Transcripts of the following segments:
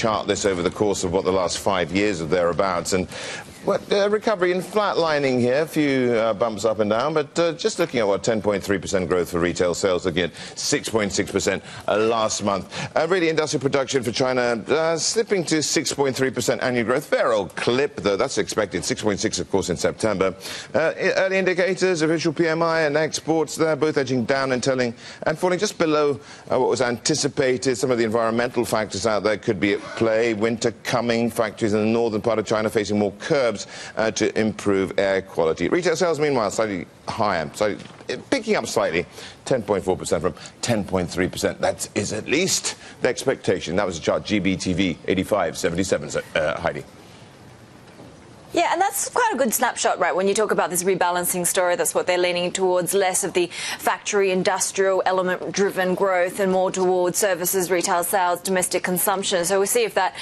chart this over the course of, what, the last 5 years or thereabouts. And recovery in flatlining here, a few bumps up and down, but just looking at, 10.3% growth for retail sales, looking at 6.6% last month. Really, industrial production for China slipping to 6.3% annual growth. Fair old clip, though. That's expected. 6.6, of course, in September. Early indicators, official PMI and exports, they're both edging down and falling just below what was anticipated. Some of the environmental factors out there could be at play. Winter coming, factories in the northern part of China facing more curbs to improve air quality. Retail sales, meanwhile, slightly higher, picking up slightly, 10.4% from 10.3%. That is at least the expectation. That was a chart, GBTV 8577. Heidi. Yeah, and that's quite a good snapshot, right? When you talk about this rebalancing story, that's what they're leaning towards, less of the factory, industrial, element-driven growth and more towards services, retail sales, domestic consumption. So we'll see if that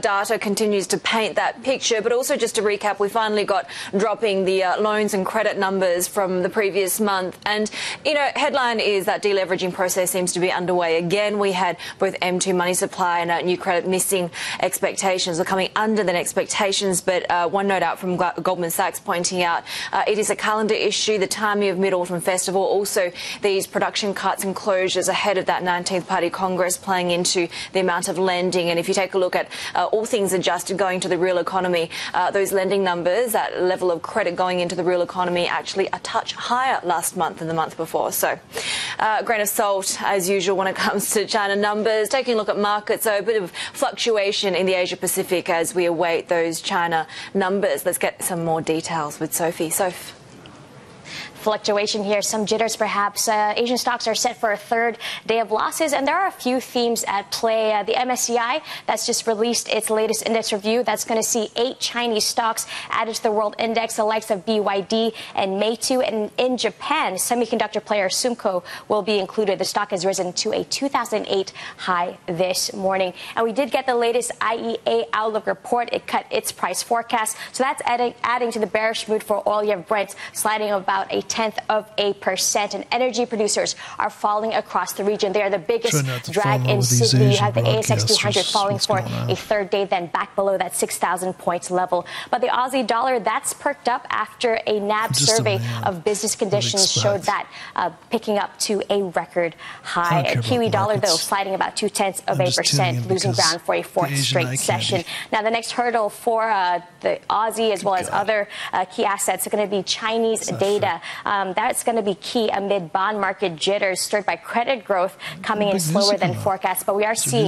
data continues to paint that picture. But also, just to recap, we finally got dropping the loans and credit numbers from the previous month. And, headline is that deleveraging process seems to be underway again. We had both M2 money supply and new credit missing expectations, or coming under than expectations, but one note out from Goldman Sachs pointing out it is a calendar issue, the timing of Mid-Autumn Festival, also these production cuts and closures ahead of that 19th Party Congress playing into the amount of lending. And if you take a look at all things adjusted going to the real economy, those lending numbers, that level of credit going into the real economy, actually a touch higher last month than the month before. So a grain of salt, as usual, when it comes to China numbers. Taking a look at markets, so a bit of fluctuation in the Asia-Pacific as we await those China numbers. Let's get some more details with Sophie. Soph. Fluctuation here, some jitters perhaps. Asian stocks are set for a third day of losses, and there are a few themes at play. The MSCI, that's just released its latest index review. That's going to see 8 Chinese stocks added to the world index, the likes of BYD and Meitu. And in Japan, semiconductor player Sumco will be included. The stock has risen to a 2008 high this morning. And we did get the latest IEA outlook report. It cut its price forecast. So that's adding to the bearish mood for oil. You have Brent sliding about 0.1%, and energy producers are falling across the region. They are the biggest drag in Sydney. You have the ASX 200 falling for a third day, then back below that 6,000 points level. But the Aussie dollar, that's perked up after a NAB survey of business conditions showed that picking up to a record high. A Kiwi dollar, though, sliding about 0.2%, losing ground for a fourth straight session. Now, the next hurdle for the Aussie, as well as other key assets, are going to be Chinese data. That's going to be key amid bond market jitters stirred by credit growth coming in slower than forecast. But we are seeing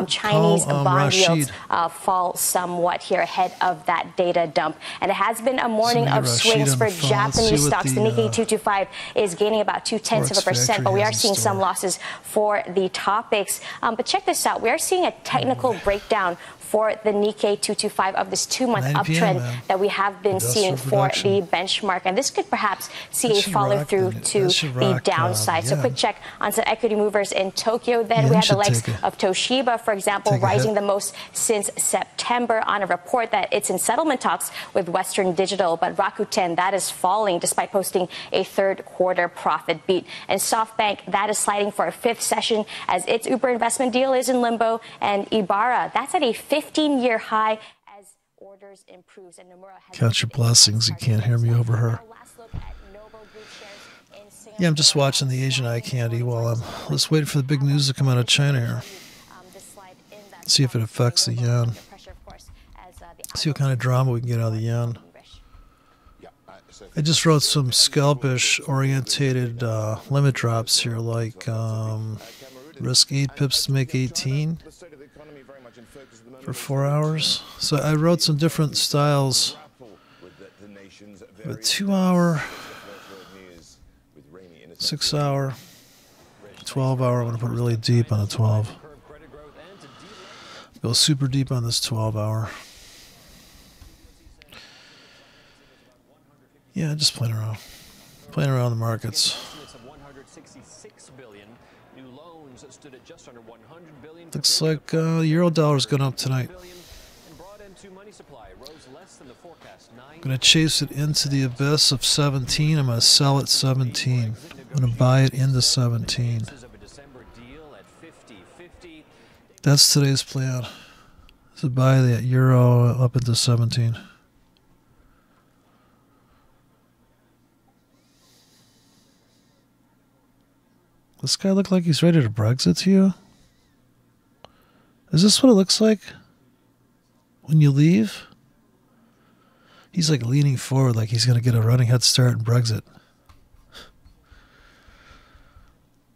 Chinese bond yields fall somewhat here ahead of that data dump. And it has been a morning of swings for Japanese stocks. The Nikkei 225 is gaining about 0.2%, but we are seeing some losses for the topics. But check this out. We are seeing a technical breakdown for the Nikkei 225 of this 2-month uptrend that we have been seeing for the benchmark. And this could perhaps see a follow through to the downside. So quick check on some equity movers in Tokyo. Then we have the likes of Toshiba, for example, rising the most since September on a report that it's in settlement talks with Western Digital. But Rakuten, that is falling despite posting a third quarter profit beat. And SoftBank, that is sliding for a fifth session as its Uber investment deal is in limbo. And Ibarra, that's at a 15-year high as orders improves. And Nomura has count your blessings. You can't hear me over her. Yeah, I'm just watching the Asian eye candy while I'm just waiting for the big news to come out of China here. See if it affects the yen. See what kind of drama we can get out of the yen. I just wrote some scalpish orientated limit drops here, like risk 8 pips to make 18 for 4 hours. So I wrote some different styles. A 2 hour, 6 hour, 12 hour. I'm going to put really deep on the 12. Go super deep on this 12 hour. Yeah, just playing around. Playing around the markets. Looks like the euro dollar's going up tonight. I'm going to chase it into the abyss of 17. I'm going to sell at 17. I'm going to buy it into 17. That's today's plan. So buy the euro up into 17. This guy look like he's ready to Brexit to you? Is this what it looks like when you leave? He's like leaning forward like he's going to get a running head start in Brexit.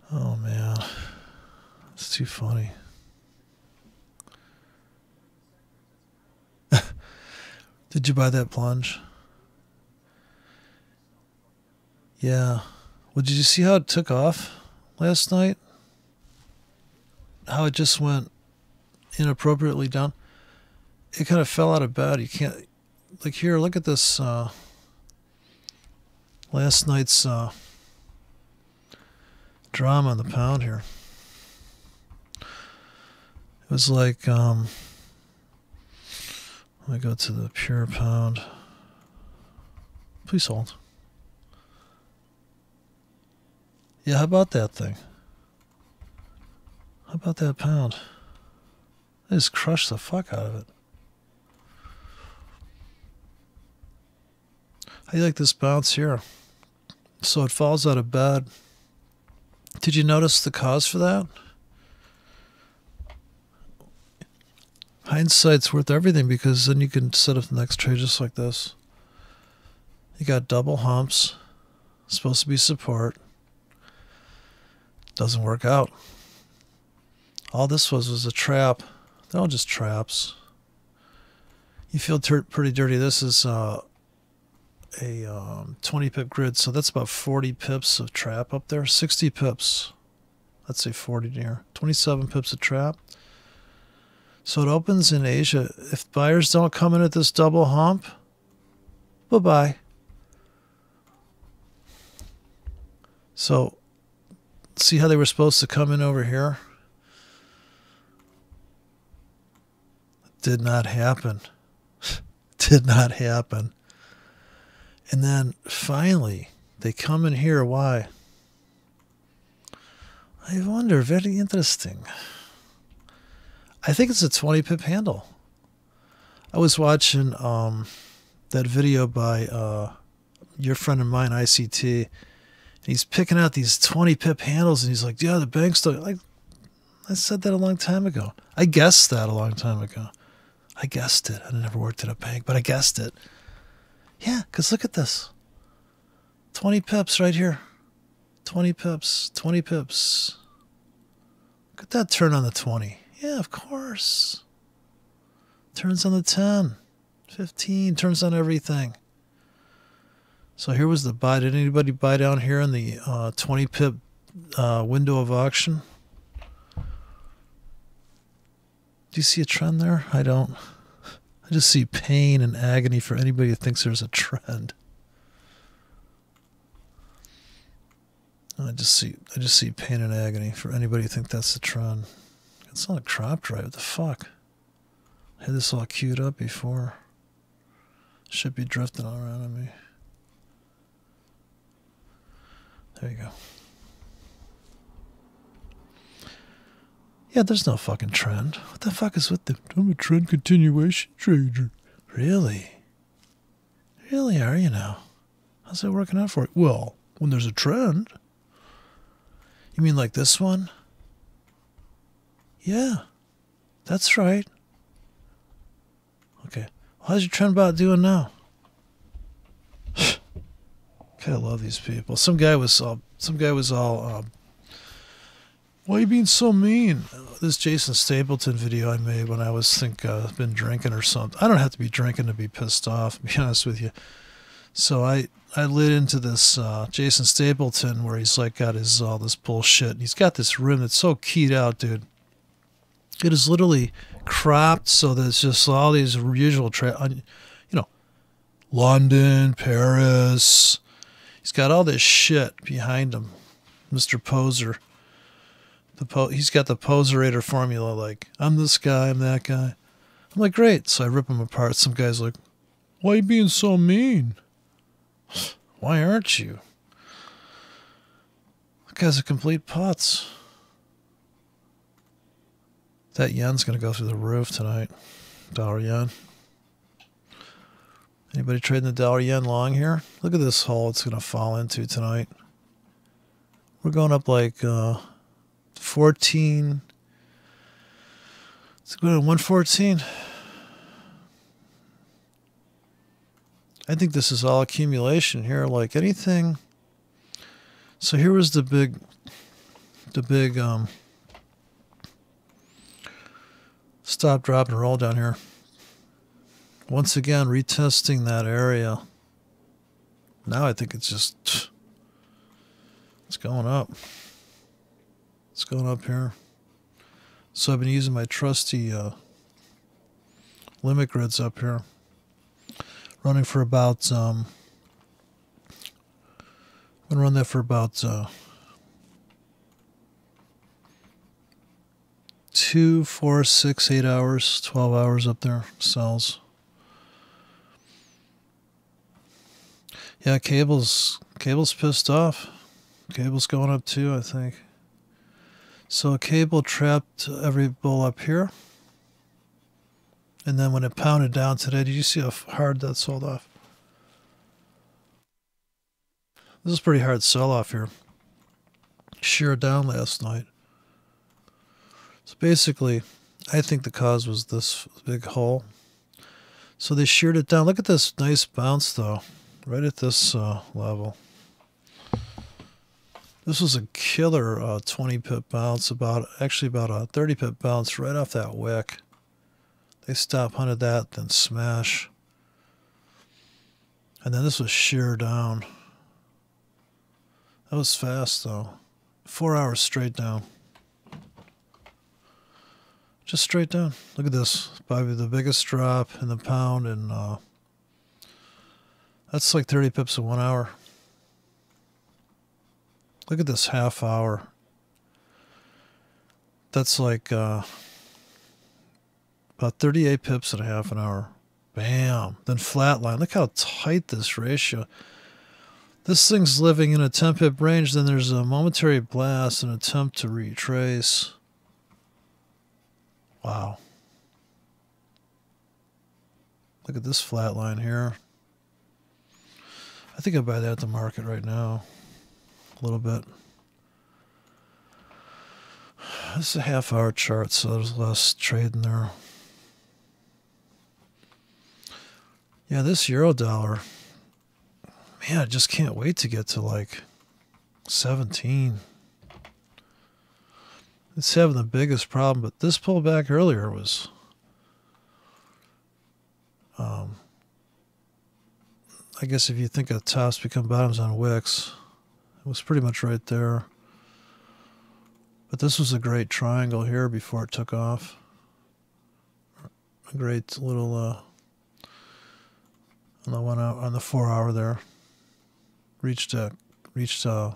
Oh, man. It's too funny. Did you buy that plunge? Yeah. Well, did you see how it took off last night? How it just went inappropriately down? It kind of fell out of bed. You can't... Like here, look at this last night's drama on the pound here. It was like... Let me go to the pure pound. Please hold. Yeah, how about that thing? How about that pound? I just crushed the fuck out of it. How do you like this bounce here? So it falls out of bed. Did you notice the cause for that? Hindsight's worth everything because then you can set up the next trade just like this. You got double humps. Supposed to be support. Doesn't work out. All this was a trap. They're all just traps. You feel pretty dirty. This is a 20 pip grid, so that's about 40 pips of trap up there. 60 pips. Let's say 40 near. 27 pips of trap. So it opens in Asia. If buyers don't come in at this double hump, bye-bye. So, see how they were supposed to come in over here? Did not happen. Did not happen. And then, finally, they come in here. Why? I wonder, very interesting. I think it's a 20 pip handle. I was watching that video by your friend of mine, ICT. And he's picking out these 20 pip handles and he's like, yeah, the bank's still... Like, I said that a long time ago. I guessed that a long time ago. I guessed it. I never worked at a bank, but I guessed it. Yeah, because look at this. 20 pips right here. 20 pips. 20 pips. Look at that turn on the 20. Yeah, of course. Turns on the 10. 15. Turns on everything. So here was the buy. Did anybody buy down here in the 20 pip window of auction? Do you see a trend there? I don't. I just see pain and agony for anybody who thinks there's a trend. I just see pain and agony for anybody who thinks that's the trend. It's not a crop drive. What the fuck? I had this all queued up before. Should be drifting all around on me. There you go. Yeah, there's no fucking trend. What the fuck is with the... I'm a trend continuation trader. Really? Really, are you now? How's that working out for you? Well, when there's a trend. You mean like this one? Yeah, that's right. Okay. How's your trend bot doing now? I love these people. Some guy was all, why are you being so mean? This Jason Stapleton video I made when I was been drinking or something. I don't have to be drinking to be pissed off, to be honest with you. So I lit into this Jason Stapleton where he's like got his all this bullshit. And he's got this rim that's so keyed out, dude. It is literally cropped so that it's just all these usual, London, Paris. He's got all this shit behind him, Mr. Poser. He's got the Poserator formula, like, I'm this guy, I'm that guy. I'm like, great. So I rip him apart. Some guy's like, why are you being so mean? Why aren't you? That guy's a complete putz. That yen's going to go through the roof tonight. Dollar yen. Anybody trading the dollar yen long here? Look at this hole it's going to fall into tonight. We're going up like 14. It's going to 114. I think this is all accumulation here, like anything. So here was the big stop, drop, and roll down here. Once again, retesting that area. Now I think it's just, it's going up. It's going up here. So I've been using my trusty limit grids up here. Running for about, I'm going to run that for about 2, 4, 6, 8 hours, 12 hours up there, sells. Yeah, cable's pissed off. Cable's going up too, I think. So cable trapped every bull up here. And then when it pounded down today, did you see how hard that sold off? This is a pretty hard sell-off here. Sheer down last night. So basically, I think the cause was this big hole. So they sheared it down. Look at this nice bounce, though, right at this level. This was a killer 20 pip bounce, actually about a 30 pip bounce right off that wick. They stop hunted that, then smash. And then this was sheer down. That was fast, though. 4 hours straight down. Just straight down. Look at this. Probably the biggest drop in the pound, and that's like 30 pips in 1 hour. Look at this half hour. That's like about 38 pips in a half an hour. Bam. Then flatline. Look how tight this ratio. This thing's living in a 10 pip range. Then there's a momentary blast, an attempt to retrace. Wow. Look at this flat line here. I think I'd buy that at the market right now. A little bit. This is a half-hour chart, so there's less trade in there. Yeah, this euro dollar, man, I just can't wait to get to like 17. It's having the biggest problem, but this pullback earlier was I guess if you think of tops become bottoms on wicks, it was pretty much right there. But this was a great triangle here before it took off. A great little on the 1 hour, on the 4 hour there. Reached low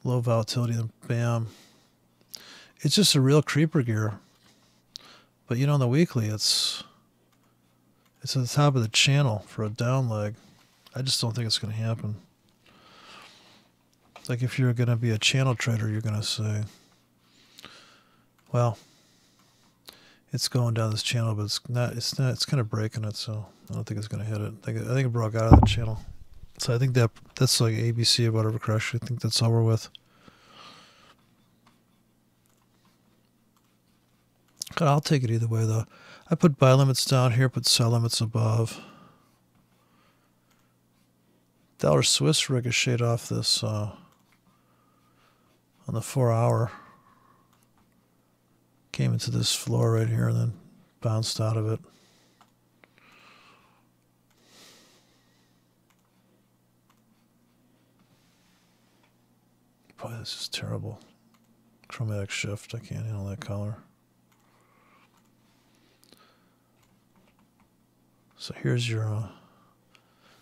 volatility, and bam. It's just a real creeper gear. But you know, on the weekly, it's at the top of the channel for a down leg. I just don't think it's going to happen. Like if you're going to be a channel trader, you're going to say, well, it's going down this channel, but it's not, it's kind of breaking it, so I don't think it's going to hit it. I think it broke out of the channel. So I think that's like ABC or whatever crash. I think that's over with. I'll take it either way, though. I put buy limits down here, put sell limits above. Dollar Swiss ricocheted off this on the 4 hour. Came into this floor right here and then bounced out of it. Boy, this is terrible. Chromatic shift. I can't handle that color. So here's your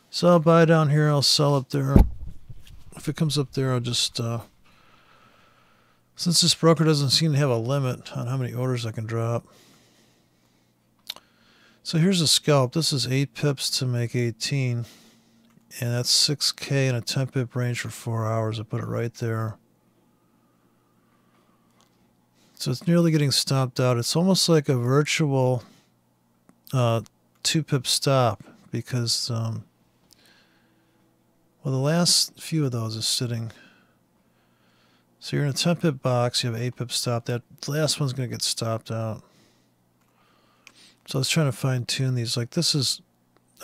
so I'll buy down here, I'll sell up there. If it comes up there, I'll just since this broker doesn't seem to have a limit on how many orders I can drop. So here's a scalp. This is 8 pips to make 18. And that's 6K in a 10 pip range for 4 hours. I put it right there. So it's nearly getting stopped out. It's almost like a virtual 2-pip stop because, well, the last few of those is sitting. So you're in a 10-pip box, you have an 8-pip stop. That last one's going to get stopped out. So I was trying to fine-tune these. Like this is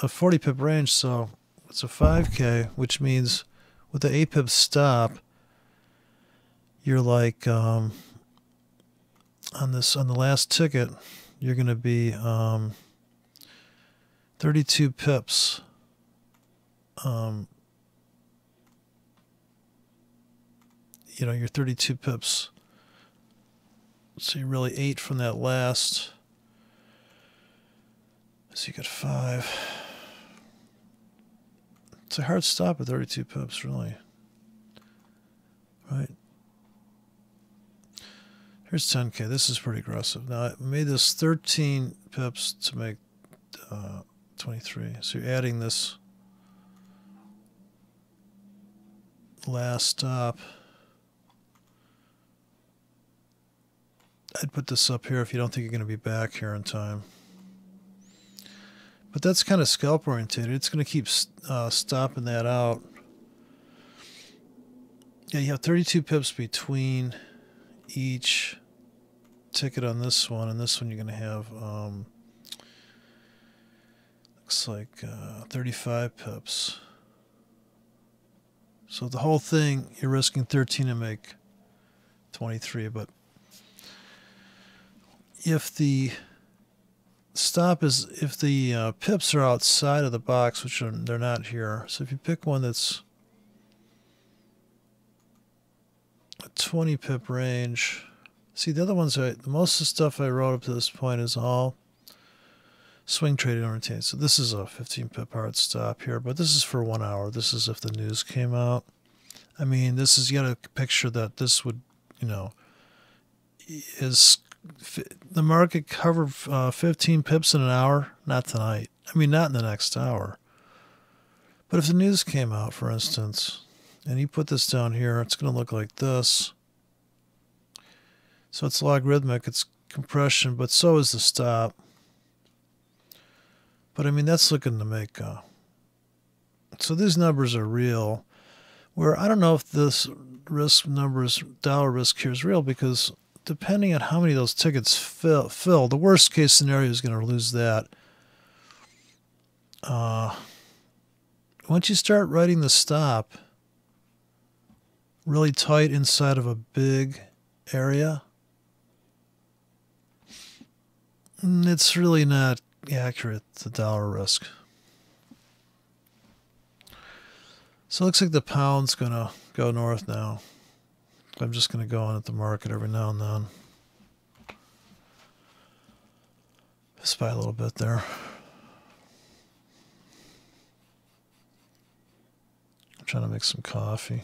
a 40-pip range, so it's a 5K, which means with the 8-pip stop, you're like on the last ticket, you're going to be 32 pips. You know, you're 32 pips. So you're really 8 from that last. So you got 5. It's a hard stop at 32 pips, really. Right? Here's 10K. This is pretty aggressive. Now, I made this 13 pips to make 23. So you're adding this last stop. I'd put this up here if you don't think you're going to be back here in time. But that's kind of scalp oriented. It's going to keep stopping that out. Yeah, you have 32 pips between each ticket on this one, and this one you're going to have looks like 35 pips. So the whole thing you're risking 13 to make 23, but if the stop is, if the pips are outside of the box, which they're not here, so if you pick one that's a 20 pip range, see the other ones, most of the stuff I wrote up to this point is all swing trading oriented. So this is a 15 pip hard stop here, but this is for 1 hour. This is if the news came out. I mean, this is, you got to picture that this would, you know, is the market covered 15 pips in an hour? Not tonight. I mean, not in the next hour. But if the news came out, for instance, and you put this down here, it's going to look like this. So it's logarithmic, it's compression, but so is the stop. But I mean, that's looking to make... so these numbers are real. Where I don't know if this risk numbers, dollar risk here is real, because depending on how many of those tickets fill, the worst case scenario is going to lose that. Once you start writing the stop really tight inside of a big area, it's really not accurate, the dollar risk. So it looks like the pound's going to go north now. I'm just going to go on at the market every now and then. Just buy a little bit there. I'm trying to make some coffee.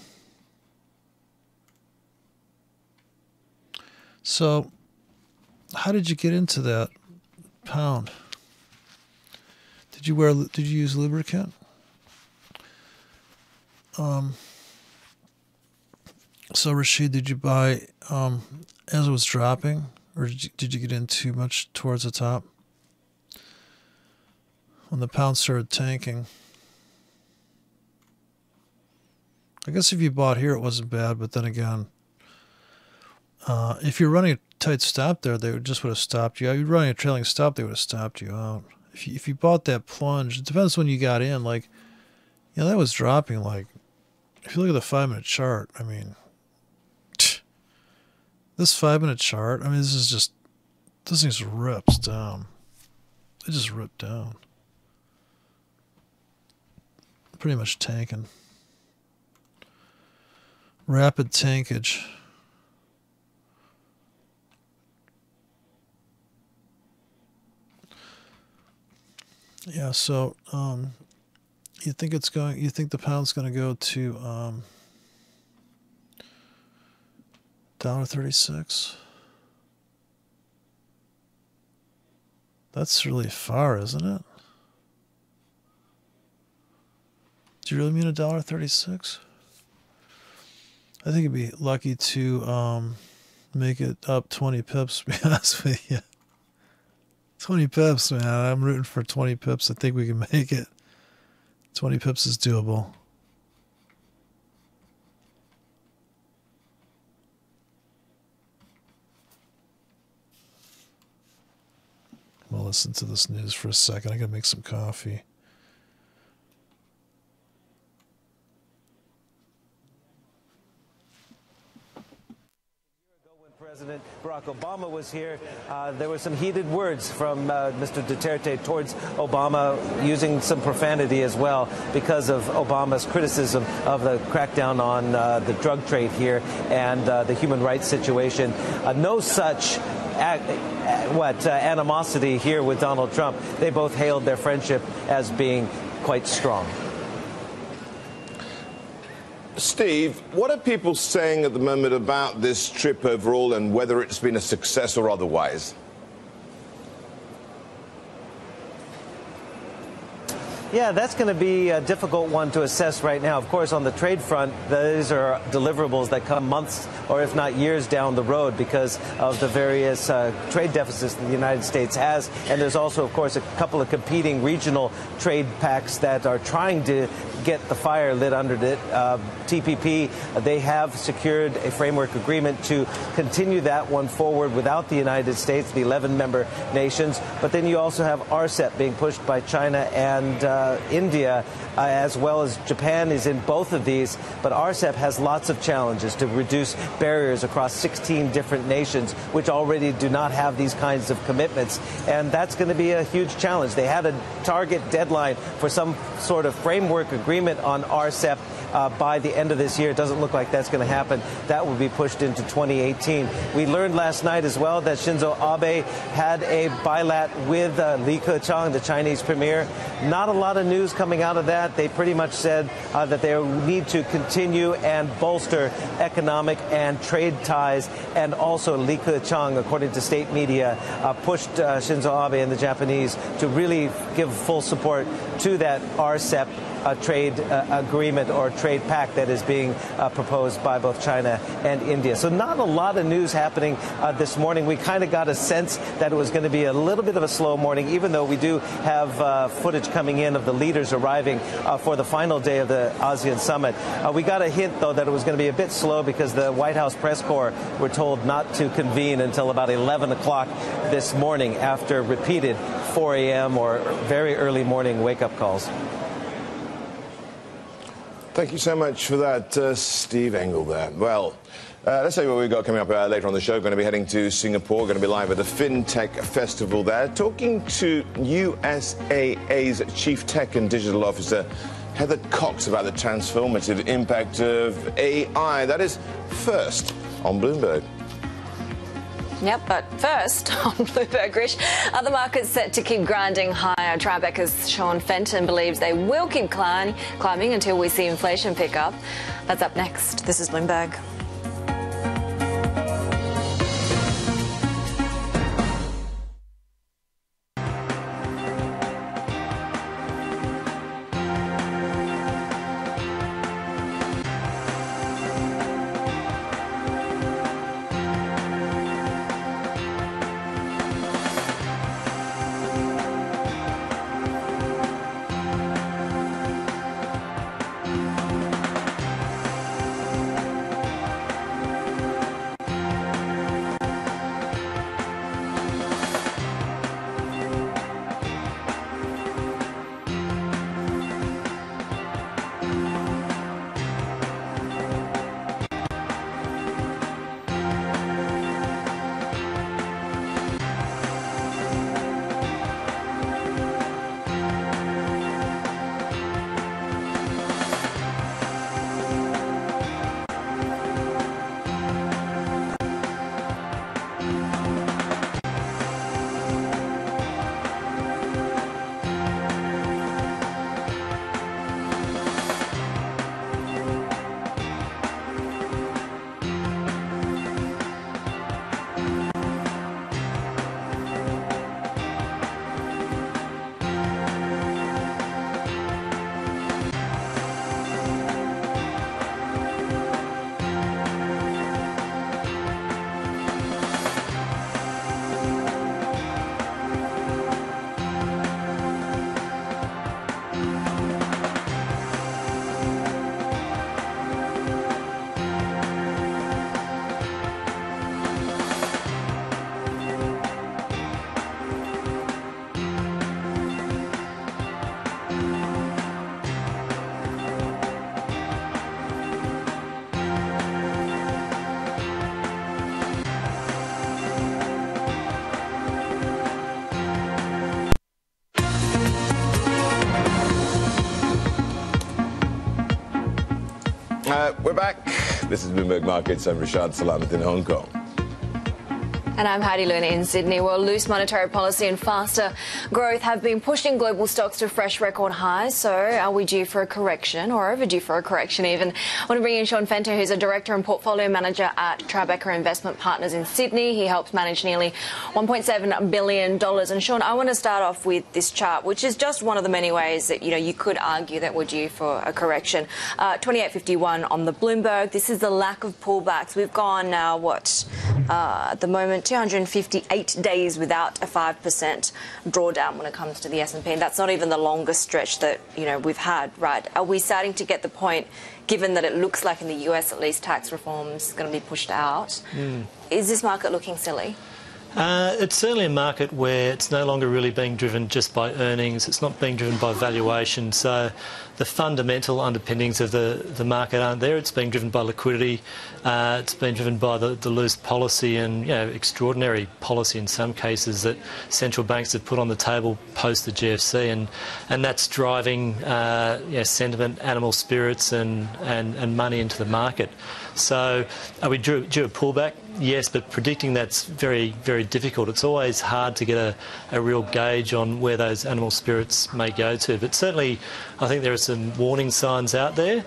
So, how did you get into that pound? Did you use lubricant? So Rashid, did you buy as it was dropping, or did you get in too much towards the top when the pound started tanking? I guess if you bought here, it wasn't bad, but then again, if you're running a tight stop there, they would have stopped you out. You're running a trailing stop, they would have stopped you out. If you bought that plunge, it depends when you got in. Like, you know, that was dropping. Like, if you look at the 5-minute chart, I mean, this 5-minute chart, I mean, this thing just rips down. It just ripped down. Pretty much tanking. Rapid tankage. Yeah, so you think the pound's going to go to $1.36? That's really far, isn't it? Do you really mean $1.36? I think you'd be lucky to make it up 20 pips, to be honest with you. 20 pips, man. I'm rooting for 20 pips. I think we can make it. 20 pips is doable. I'm going to listen to this news for a second. I got to make some coffee. President Barack Obama was here. There were some heated words from Mr. Duterte towards Obama, using some profanity as well because of Obama's criticism of the crackdown on the drug trade here and the human rights situation. No such animosity here with Donald Trump. They both hailed their friendship as being quite strong. Steve, what are people saying at the moment about this trip overall and whether it's been a success or otherwise? Yeah, that's going to be a difficult one to assess right now. Of course, on the trade front, these are deliverables that come months or if not years down the road because of the various trade deficits that the United States has. And there's also, of course, a couple of competing regional trade pacts that are trying to get the fire lit under it. TPP, they have secured a framework agreement to continue that one forward without the United States, the 11 member nations. But then you also have RCEP being pushed by China and India, as well as Japan is in both of these. But RCEP has lots of challenges to reduce barriers across 16 different nations, which already do not have these kinds of commitments. And that's going to be a huge challenge. They had a target deadline for some sort of framework agreement on RCEP by the end of this year. It doesn't look like that's going to happen. That will be pushed into 2018. We learned last night as well that Shinzo Abe had a bilat with Li Keqiang, the Chinese premier. Not a lot of news coming out of that. They pretty much said that they need to continue and bolster economic and trade ties. And also Li Keqiang, according to state media, pushed Shinzo Abe and the Japanese to really give full support to that RCEP trade agreement or trade pact that is being proposed by both China and India. So not a lot of news happening this morning. We kind of got a sense that it was going to be a little bit of a slow morning, even though we do have footage coming in of the leaders arriving for the final day of the ASEAN summit. We got a hint, though, that it was going to be a bit slow because the White House press corps were told not to convene until about 11 o'clock this morning after repeated 4 a.m. or very early morning wake-up calls. Thank you so much for that, Steve Engel there. Well, let's see what we've got coming up later on the show. Going to be heading to Singapore, going to be live at the FinTech Festival there, talking to USAA's Chief Tech and Digital Officer, Heather Cox, about the transformative impact of AI. That is first on Bloomberg. Yep, but first on Bloomberg, Rich, other markets set to keep grinding higher. Tribeca's Sean Fenton believes they will keep climbing until we see inflation pick up. That's up next. This is Bloomberg. We're back. This is Bloomberg Markets. I'm Rashad Salamat in Hong Kong. And I'm Heidi Luna in Sydney. Well, loose monetary policy and faster growth have been pushing global stocks to fresh record highs. So are we due for a correction, or overdue for a correction even? I want to bring in Sean Fenter, who's a director and portfolio manager at Tribeca Investment Partners in Sydney. He helps manage nearly $1.7 billion. And Sean, I want to start off with this chart, which is just one of the many ways that, you could argue that we're due for a correction. 28.51 on the Bloomberg. This is the lack of pullbacks. We've gone now, at the moment, 258 days without a 5% drawdown when it comes to the S&P, and that's not even the longest stretch that we've had. Right? Are we starting to get the point, given that it looks like in the US at least tax reform is going to be pushed out? Is this market looking silly? It's certainly a market where it's no longer really being driven just by earnings. It's not being driven by valuation. So the fundamental underpinnings of the market aren't there. It's being driven by liquidity. It's been driven by the loose policy and extraordinary policy in some cases that central banks have put on the table post the GFC, and that's driving sentiment, animal spirits, and money into the market. So are we due a pullback? Yes, but predicting that's very, very difficult. It's always hard to get a real gauge on where those animal spirits may go to. But certainly, I think there are some warning signs out there.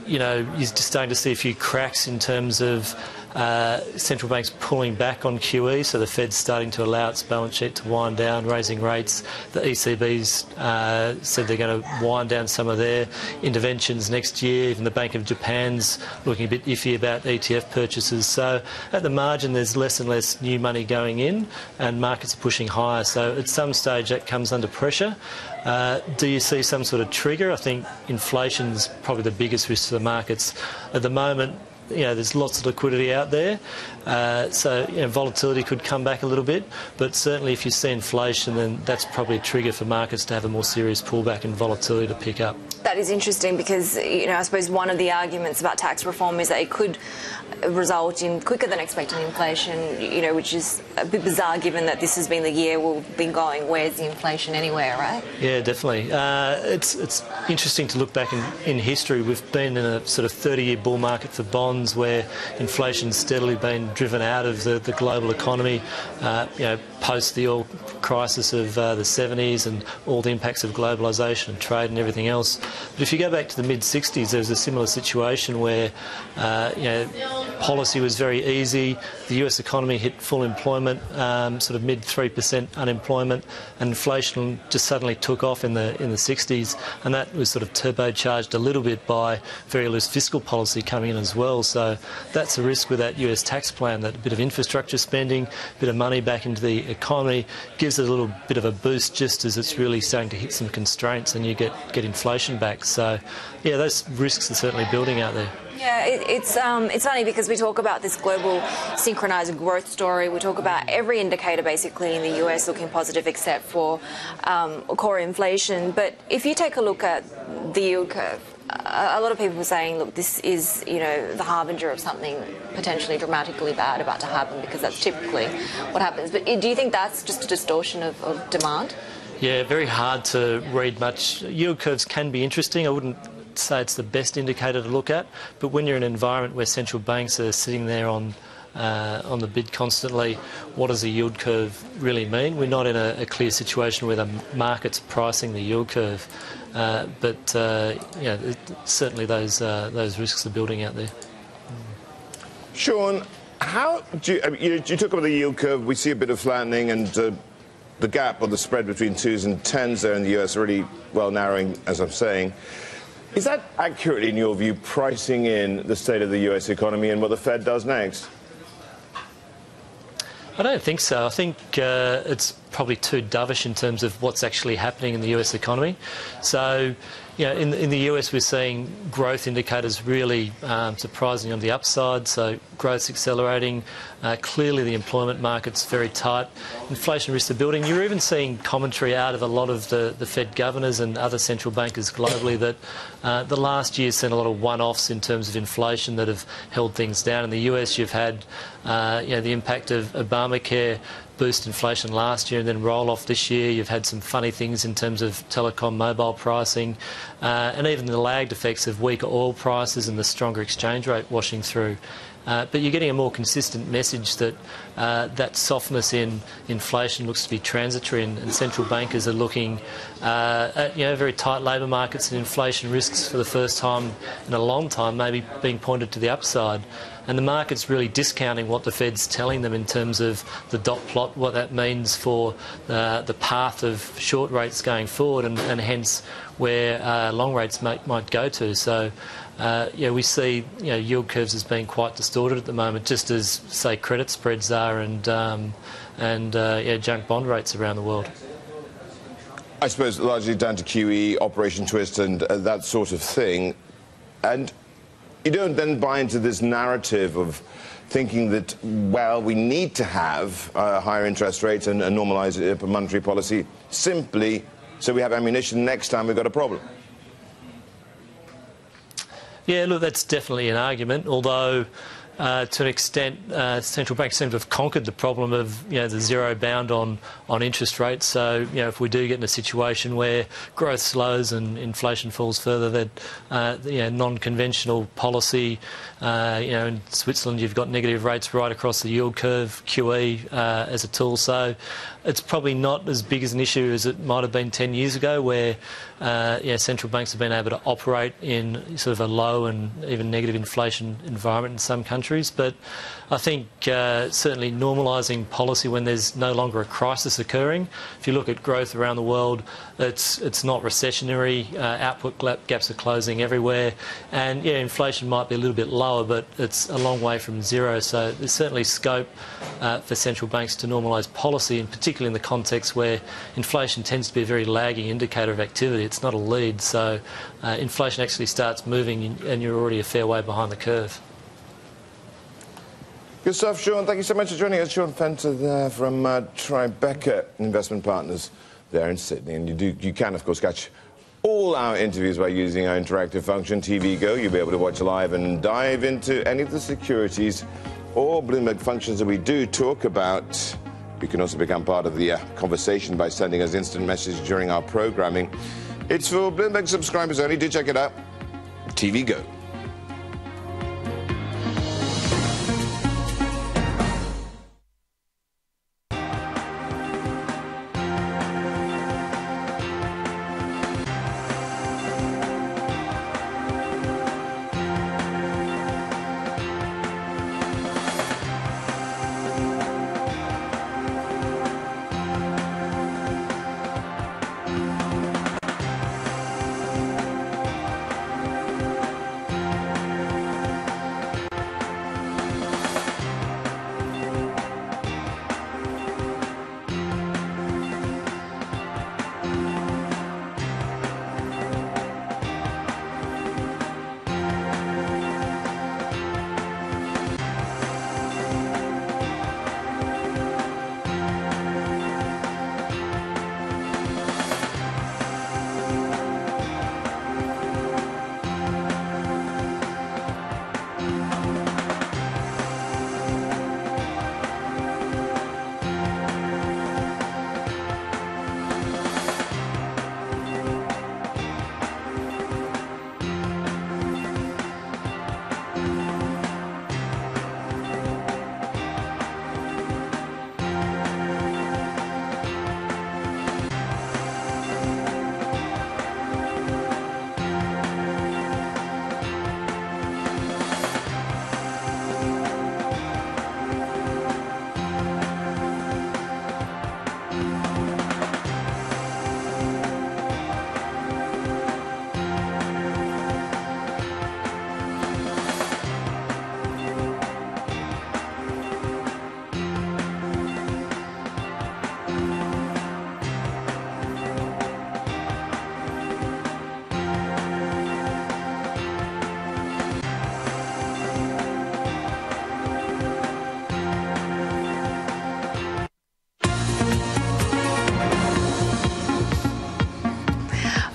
You're just starting to see a few cracks in terms of central banks pulling back on QE, so the Fed's starting to allow its balance sheet to wind down, raising rates. The ECB's said they're going to wind down some of their interventions next year. Even the Bank of Japan's looking a bit iffy about ETF purchases. So at the margin, there's less and less new money going in, and markets are pushing higher. So at some stage, that comes under pressure. Do you see some sort of trigger? I think inflation's probably the biggest risk to the markets. At the moment, there's lots of liquidity out there, so volatility could come back a little bit, but certainly if you see inflation, then that's probably a trigger for markets to have a more serious pullback and volatility to pick up. That is interesting because, I suppose one of the arguments about tax reform is that it could result in quicker than expected inflation, which is a bit bizarre given that this has been the year we've been going, where's the inflation anywhere, right? Yeah, definitely. It's interesting to look back in history. We've been in a sort of 30-year bull market for bonds where inflation's steadily been driven out of the global economy, post the oil crisis of the 70s and all the impacts of globalisation and trade and everything else. But if you go back to the mid-60s, there was a similar situation where policy was very easy. The US economy hit full employment, sort of mid-3% unemployment, and inflation just suddenly took off in the 60s, and that was sort of turbocharged a little bit by very loose fiscal policy coming in as well. So that's a risk with that US tax plan, that a bit of infrastructure spending, a bit of money back into the economy gives it a little bit of a boost just as it's really starting to hit some constraints and you get inflation back. So yeah, those risks are certainly building out there. Yeah, it's funny because we talk about this global synchronized growth story. We talk about every indicator basically in the US looking positive except for core inflation. But if you take a look at the yield curve, a lot of people are saying, look, this is, the harbinger of something potentially dramatically bad about to happen, because that's typically what happens. But do you think that's just a distortion of demand? Yeah, very hard to read much. Yield curves can be interesting. I wouldn't say it's the best indicator to look at, but when you're in an environment where central banks are sitting there on the bid constantly, what does the yield curve really mean? We're not in a clear situation where the market's pricing the yield curve, but certainly those risks are building out there. Sean, how do you talk about the yield curve? We see a bit of flattening, and the gap or the spread between 2s and 10s there in the US really well narrowing, as I'm saying. Is that accurate, in your view, pricing in the state of the US economy and what the Fed does next? I don't think so. I think it's probably too dovish in terms of what's actually happening in the US economy. So, in the US we're seeing growth indicators really surprising on the upside. So growth's accelerating. Clearly the employment market's very tight. Inflation risks are building. You're even seeing commentary out of a lot of the Fed governors and other central bankers globally that the last year's seen a lot of one-offs in terms of inflation that have held things down. In the US you've had the impact of Obamacare boost inflation last year and then roll off this year. You've had some funny things in terms of telecom mobile pricing and even the lagged effects of weaker oil prices and the stronger exchange rate washing through. But you're getting a more consistent message that that softness in inflation looks to be transitory, and central bankers are looking at very tight labour markets and inflation risks for the first time in a long time, maybe being pointed to the upside. And the market's really discounting what the Fed's telling them in terms of the dot plot, what that means for the path of short rates going forward, and hence where long rates might go to. So, we see yield curves as being quite distorted at the moment, just as, say, credit spreads are and junk bond rates around the world. I suppose largely down to QE, Operation Twist and that sort of thing. And you don't then buy into this narrative of thinking that, well, we need to have higher interest rates and normalise monetary policy simply so we have ammunition next time we've got a problem. Yeah, look, that's definitely an argument, although to an extent central banks seem to have conquered the problem of the zero bound on interest rates. So if we do get in a situation where growth slows and inflation falls further, that non-conventional policy, in Switzerland you've got negative rates right across the yield curve, QE as a tool. So it's probably not as big as an issue as it might have been 10 years ago, where central banks have been able to operate in sort of a low and even negative inflation environment in some countries. But I think certainly normalising policy when there's no longer a crisis occurring. If you look at growth around the world, it's not recessionary. Output gaps are closing everywhere, and inflation might be a little bit lower, but it's a long way from zero. So there's certainly scope for central banks to normalise policy, and particularly in the context where inflation tends to be a very lagging indicator of activity. It's not a lead, so inflation actually starts moving and you're already a fair way behind the curve. Good stuff, Sean. Thank you so much for joining us. Sean Fenter there from Tribeca Investment Partners there in Sydney. And you can, of course, catch all our interviews by using our interactive function, TV Go. You'll be able to watch live and dive into any of the securities or Bloomberg functions that we do talk about. You can also become part of the conversation by sending us instant messages during our programming. It's for Bloomberg subscribers only. Do check it out. TV Go.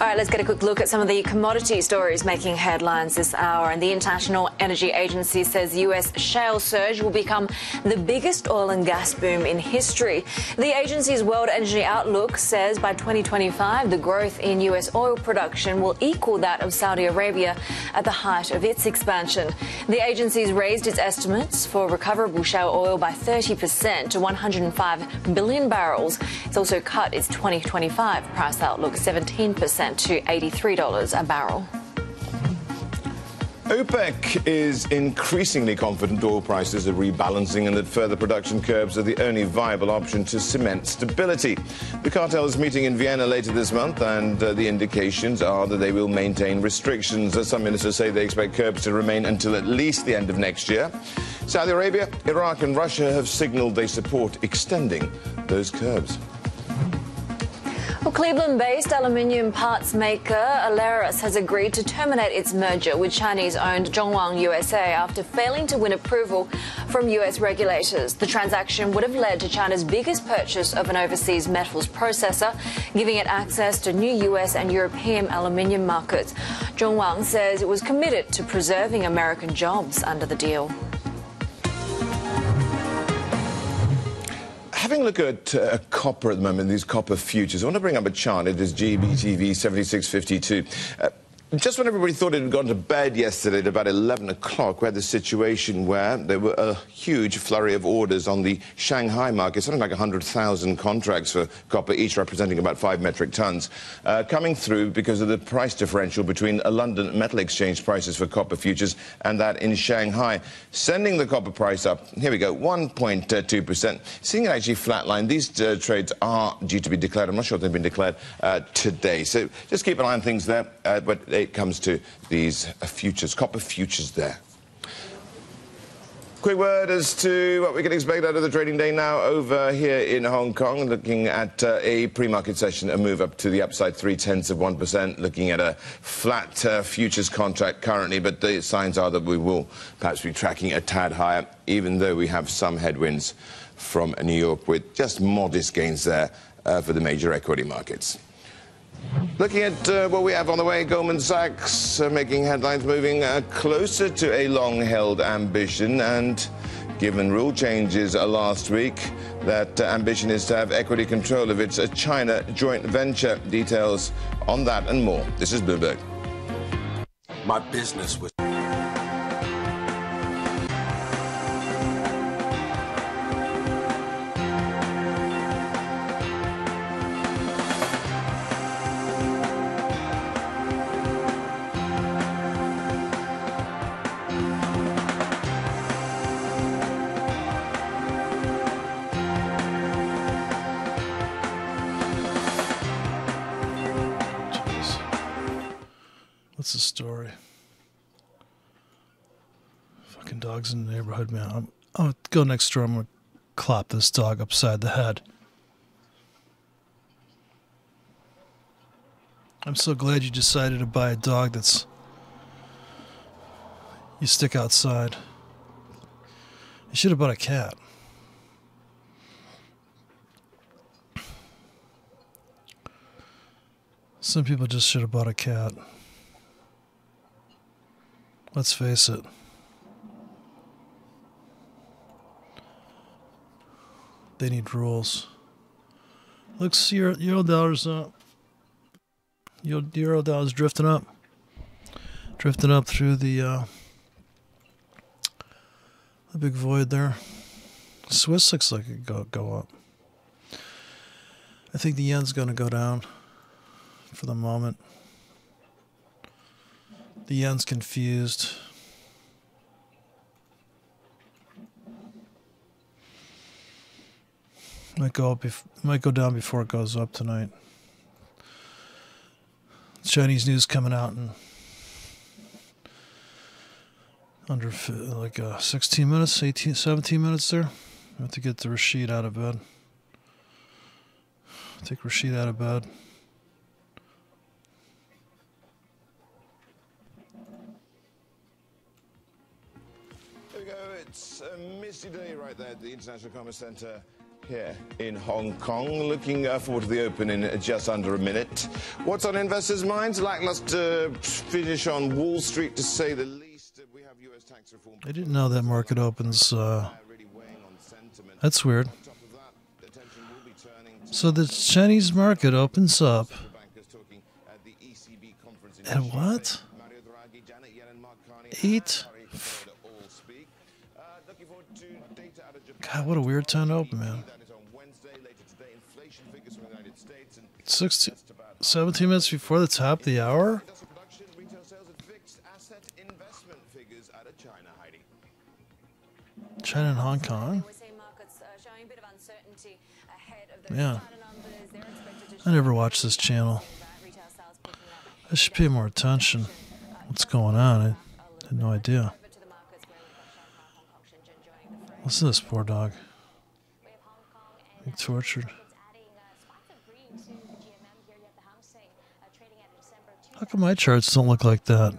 All right, let's get a quick look at some of the commodity stories making headlines this hour. And the International Energy Agency says US shale surge will become the biggest oil and gas boom in history. The agency's World Energy Outlook says by 2025, the growth in US oil production will equal that of Saudi Arabia at the height of its expansion. The agency's raised its estimates for recoverable shale oil by 30% to 105 billion barrels. It's also cut its 2025 price outlook 17% to $83 a barrel. OPEC is increasingly confident oil prices are rebalancing and that further production curbs are the only viable option to cement stability. The cartel is meeting in Vienna later this month, and the indications are that they will maintain restrictions. Some ministers say they expect curbs to remain until at least the end of next year. Saudi Arabia, Iraq and Russia have signalled they support extending those curbs. Well, Cleveland-based aluminium parts maker Aleris has agreed to terminate its merger with Chinese-owned Zhongwang USA after failing to win approval from US regulators. The transaction would have led to China's biggest purchase of an overseas metals processor, giving it access to new US and European aluminium markets. Zhongwang says it was committed to preserving American jobs under the deal. Having a look at copper at the moment, these copper futures, I want to bring up a chart. It is GBTV 7652. Just when everybody thought it had gone to bed yesterday at about 11 o'clock, we had the situation where there were a huge flurry of orders on the Shanghai market, something like 100,000 contracts for copper, each representing about 5 metric tons, coming through because of the price differential between a London Metal Exchange prices for copper futures and that in Shanghai, sending the copper price up, here we go, 1.2%. Seeing it actually flatline. These trades are due to be declared. I'm not sure if they've been declared today. So just keep an eye on things there. But it comes to these futures, copper futures there. Quick word as to what we can expect out of the trading day now over here in Hong Kong. Looking at a pre-market session, a move up to the upside 0.3%, looking at a flat futures contract currently, but the signs are that we will perhaps be tracking a tad higher, even though we have some headwinds from New York with just modest gains there for the major equity markets. Looking at what we have on the way, Goldman Sachs making headlines, moving closer to a long-held ambition, and given rule changes last week, that ambition is to have equity control of its China joint venture. Details on that and more. This is Bloomberg. My business was... What's the story? Fucking dogs in the neighborhood, man. I'm gonna go next door. I'm gonna clap this dog upside the head. I'm so glad you decided to buy a dog that's you stick outside. You should have bought a cat. Some people just should have bought a cat. Let's face it. They need rules. Looks Eurodollar's Eurodollar's drifting up. Drifting up through the big void there. Swiss looks like it could go up. I think the yen's going to go down for the moment. The yen's confused. Might go down before it goes up tonight. Chinese news coming out in under like 16 minutes, 17 minutes there. I have to get the Rashid out of bed. Take Rashid out of bed. There we go. It's a misty day right there at the International Commerce Centre Here in Hong Kong, looking forward to the open in just under a minute. What's on investors' minds? Lackluster finish on Wall Street, to say the least. We have US tax reform. I didn't know that market opens. That's weird. So the Chinese market opens up. At what? 8? God, what a weird time to open, man. 17 minutes before the top of the hour? China and Hong Kong? Yeah. I never watched this channel. I should pay more attention. What's going on? I had no idea. Listen to this poor dog. Being tortured. How come my charts don't look like that?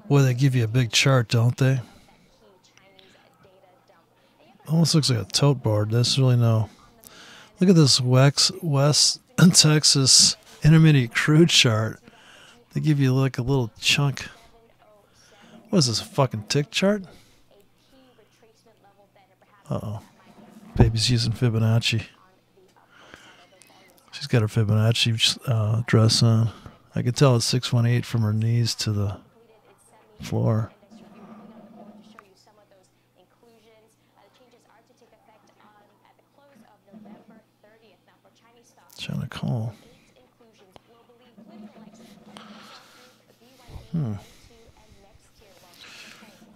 Boy, they give you a big chart, don't they? Almost looks like a tote board. There's really no... Look at this West Texas intermediate crude chart. They give you like a little chunk. What is this, a fucking tick chart? Uh-oh. Baby's using Fibonacci. She's got her Fibonacci dress on. I can tell it's 618 from her knees to the floor. Trying to call.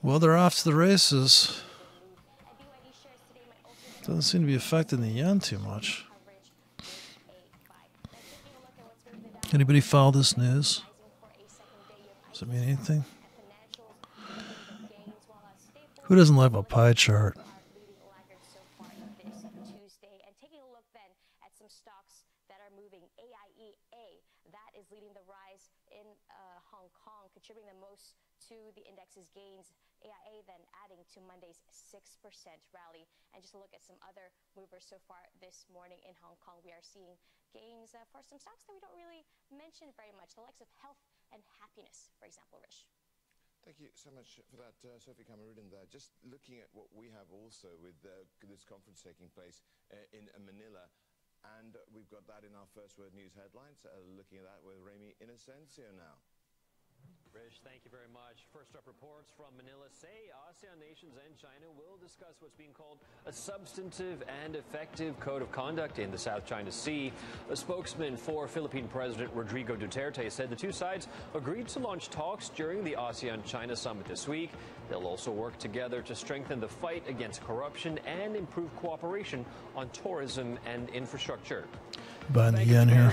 Well, they're off to the races. Doesn't seem to be affecting the yen too much. Anybody follow this news? Does it mean anything? Who doesn't love a pie chart? Contributing the most to the index's gains, AIA then adding to Monday's 6% rally. And just to look at some other movers so far this morning in Hong Kong, we are seeing gains for some stocks that we don't really mention very much, the likes of health and happiness, for example, Rish. Thank you so much for that, Sophie Cameron there. Just looking at what we have also with this conference taking place in Manila. And we've got that in our First Word News headlines. Looking at that with Remy Inocencio now. Rish, thank you very much. First up, reports from Manila say ASEAN nations and China will discuss what's being called a substantive and effective code of conduct in the South China Sea. A spokesman for Philippine President Rodrigo Duterte said the two sides agreed to launch talks during the ASEAN-China summit this week. They'll also work together to strengthen the fight against corruption and improve cooperation on tourism and infrastructure. Buying the yen here.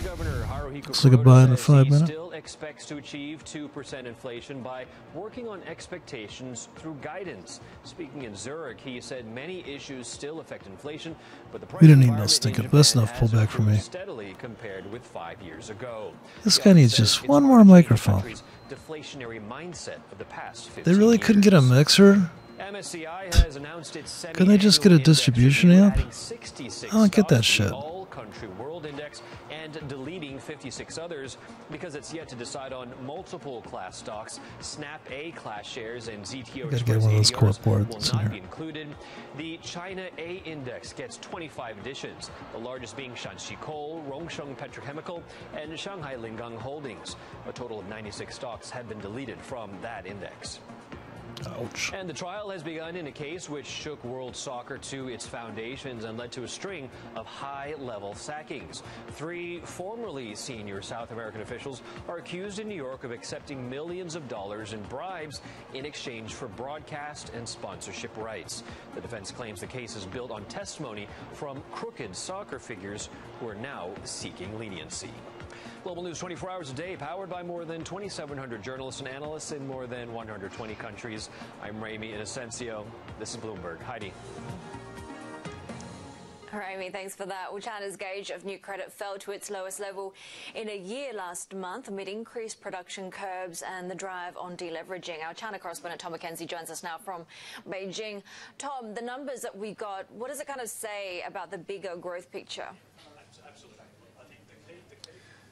Looks like a buy in the 5 minute. Still expects to achieve 2% inflation by working on expectations through guidance. Speaking in Zurich, he said many issues still affect inflation, but the price we didn't need no stinking. That's enough pullback for me. Steadily compared with 5 years ago. This guy needs just one more microphone. Deflationary mindset of the past 15 They really couldn't get a mixer? MSCI has announced its Couldn't they just get a distribution amp? I don't get that shit. All-country world index and deleting 56 others because it's yet to decide on multiple class stocks. Snap A class shares and ZTO Express get one of those corp boards will not be included. The China A index gets 25 additions, the largest being Shanxi Coal, Rongsheng Petrochemical, and Shanghai Lingang Holdings. A total of 96 stocks have been deleted from that index. Ouch. And the trial has begun in a case which shook world soccer to its foundations and led to a string of high-level sackings. 3 formerly senior South American officials are accused in New York of accepting millions of dollars in bribes in exchange for broadcast and sponsorship rights. The defense claims the case is built on testimony from crooked soccer figures who are now seeking leniency. Global News 24 hours a day, powered by more than 2,700 journalists and analysts in more than 120 countries. I'm Remy Inocencio. This is Bloomberg. Heidi. All right, Amy, thanks for that. Well, China's gauge of new credit fell to its lowest level in a year last month amid increased production curbs and the drive on deleveraging. Our China correspondent Tom McKenzie joins us now from Beijing. Tom, the numbers that we got, what does it kind of say about the bigger growth picture?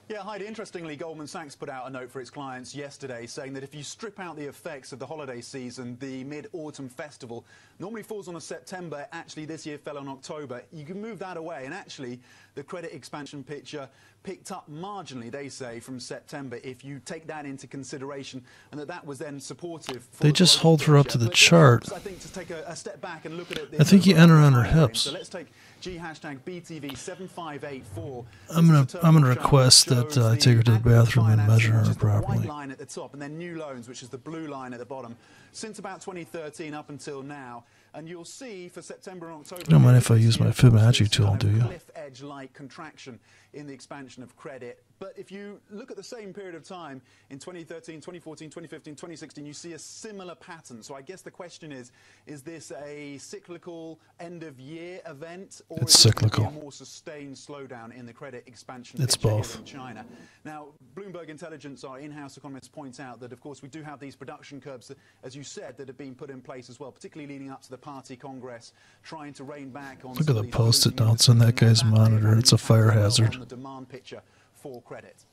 Yeah, Heidi, interestingly, Goldman Sachs put out a note for its clients yesterday saying that if you strip out the effects of the holiday season, the Mid-Autumn Festival normally falls on a September, actually this year fell on October. You can move that away, and actually the credit expansion picture picked up marginally, they say, from September, if you take that into consideration, and that was then supportive. For they just hold her up to the chart. I think to take a step back and look at it. I think you enter on her hips. So let's take G#BTV7584. I'm gonna request that I take her to the bathroom and measure her properly. The white line at the top, and then new loans, which is the blue line at the bottom. Since about 2013 up until now, and you'll see for September and October. You don't mind if I use my Fibonacci tool, do you? Cliff edge-like contraction in the expansion of credit. But if you look at the same period of time in 2013, 2014, 2015, 2016, you see a similar pattern. So I guess the question is this a cyclical end-of-year event, or it's is cyclical. it a more sustained slowdown in the credit expansion it's picture both. here in China? Now, Bloomberg Intelligence, our in-house economists, point out that, of course, we do have these production curbs, as you said, that have been put in place as well, particularly leading up to the Party Congress, trying to rein back on. Look at the post-it notes on that guy's monitor. It's a fire hazard. The demand picture for credit.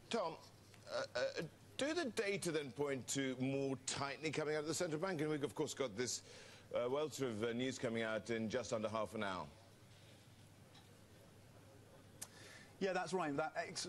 Tom, do the data then point to more tightening coming out of the central bank? And we've, of course, got this welter of news coming out in just under half an hour. Yeah, that's right.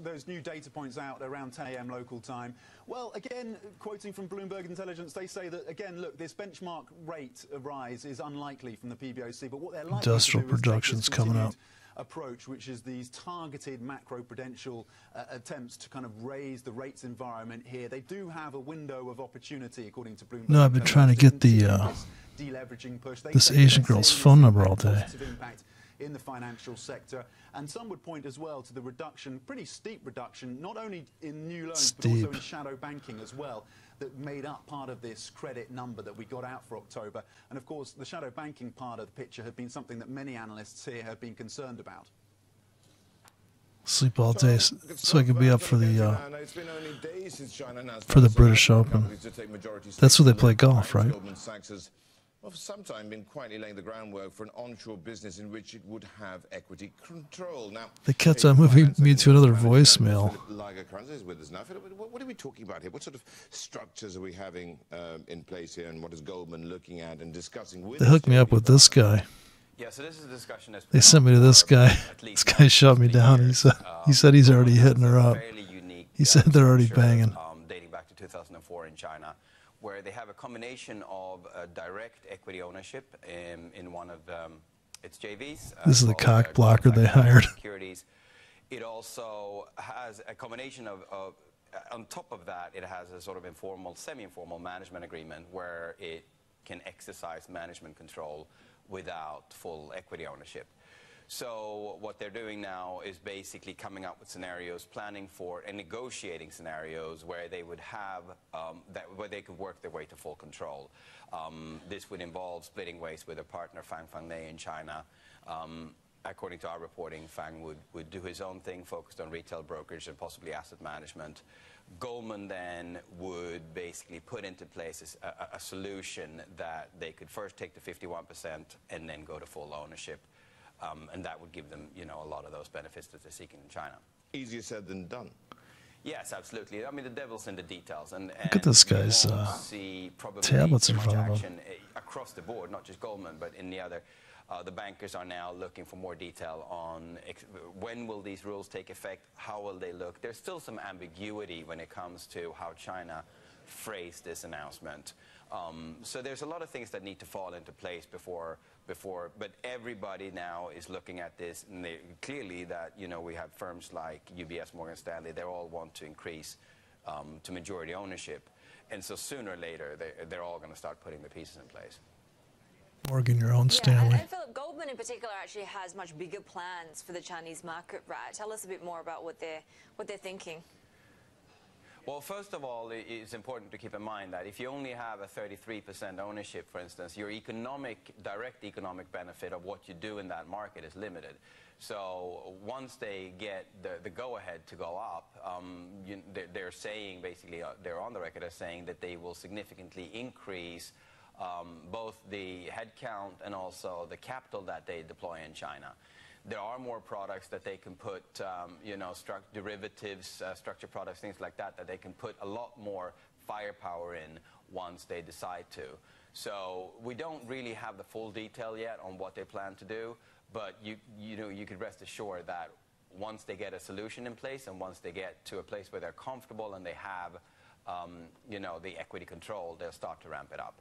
Those new data points out around 10 a.m. local time. Well, again, quoting from Bloomberg Intelligence, they say that, again, look, this benchmark rate of rise is unlikely from the PBOC, but what they're likely Industrial to do is production's take this coming up. approach, which is these targeted macro-prudential attempts to kind of raise the rates environment here. They do have a window of opportunity, according to Bloomberg. No, I've been trying to get the deleveraging push. this Asian girl's phone number all day. In the financial sector, and some would point as well to the reduction, pretty steep reduction, not only in new loans but also in shadow banking as well, that made up part of this credit number that we got out for October. And of course, the shadow banking part of the picture had been something that many analysts here have been concerned about. Sleep all day so I could be up for the British Open. That's where they play golf, right? Well, for some time been quietly laying the groundwork for an onshore business in which it would have equity control. Now, they kept on moving me to another voicemail. What are we talking about here? What sort of structures are we having in place here, and what is Goldman looking at and discussing with? They hooked me up with this guy. Yeah, so this is a discussion that's they sent me to this guy. This guy shut me down. He said he's already hitting her up. He said they're already banging. Dating back to 2004 in China, where they have a combination of direct equity ownership in one of its JVs. This is the cock blocker they hired. Securities. It also has a combination of on top of that, it has a sort of informal, semi-informal management agreement where it can exercise management control without full equity ownership. So what they're doing now is basically coming up with scenarios, planning for and negotiating scenarios where they would have where they could work their way to full control. This would involve splitting ways with their partner Fang Fenglei in China. According to our reporting, Fang would do his own thing, focused on retail brokerage and possibly asset management. Goldman then would basically put into place a solution that they could first take to 51% and then go to full ownership. And that would give them, you know, a lot of those benefits that they're seeking in China. Easier said than done. Yes, absolutely. I mean, the devil's in the details. And look at this guy's tablets in front of him. Across the board, not just Goldman, but in the other. The bankers are now looking for more detail on when will these rules take effect, how will they look. There's still some ambiguity when it comes to how China phrased this announcement. So there's a lot of things that need to fall into place before, but everybody now is looking at this, and clearly that, you know, we have firms like UBS, Morgan Stanley, they all want to increase to majority ownership, and so sooner or later they're all going to start putting the pieces in place. Morgan, your own Stanley. And Philip, Goldman in particular actually has much bigger plans for the Chinese market, right? Tell us a bit more about what they're thinking. Well, first of all, it's important to keep in mind that if you only have a 33% ownership, for instance, your direct economic benefit of what you do in that market is limited. So once they get the go-ahead to go up, they're saying, basically, they're on the record as saying that they will significantly increase both the headcount and also the capital that they deploy in China. There are more products that they can put, derivatives, structured products, things like that, that they can put a lot more firepower in once they decide to. So we don't really have the full detail yet on what they plan to do, but you could rest assured that once they get a solution in place and once they get to a place where they're comfortable and they have, the equity control, they'll start to ramp it up.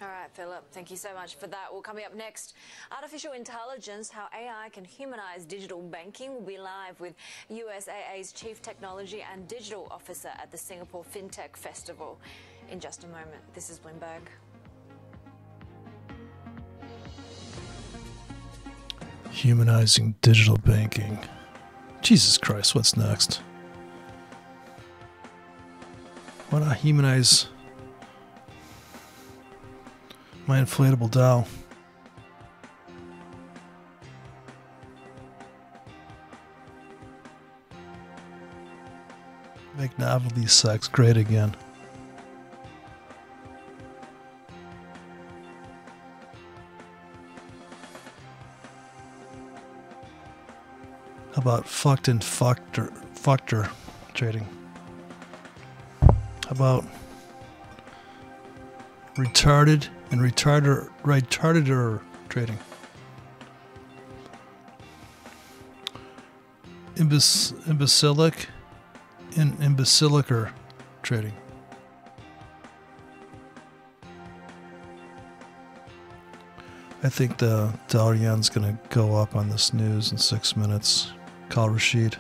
All right, Philip, thank you so much for that. Well, coming up next, artificial intelligence, how AI can humanize digital banking. We'll be live with USAA's Chief Technology and Digital Officer at the Singapore FinTech Festival in just a moment. This is Bloomberg. Humanizing digital banking. Jesus Christ, what's next? Why not humanize my inflatable doll? Make novelty sex great again. How about fucked and fuckter trading? How about retarded and retarder trading? Imbecilic and imbecilicer trading. I think the dollar yen's going to go up on this news in 6 minutes. Call Rashid.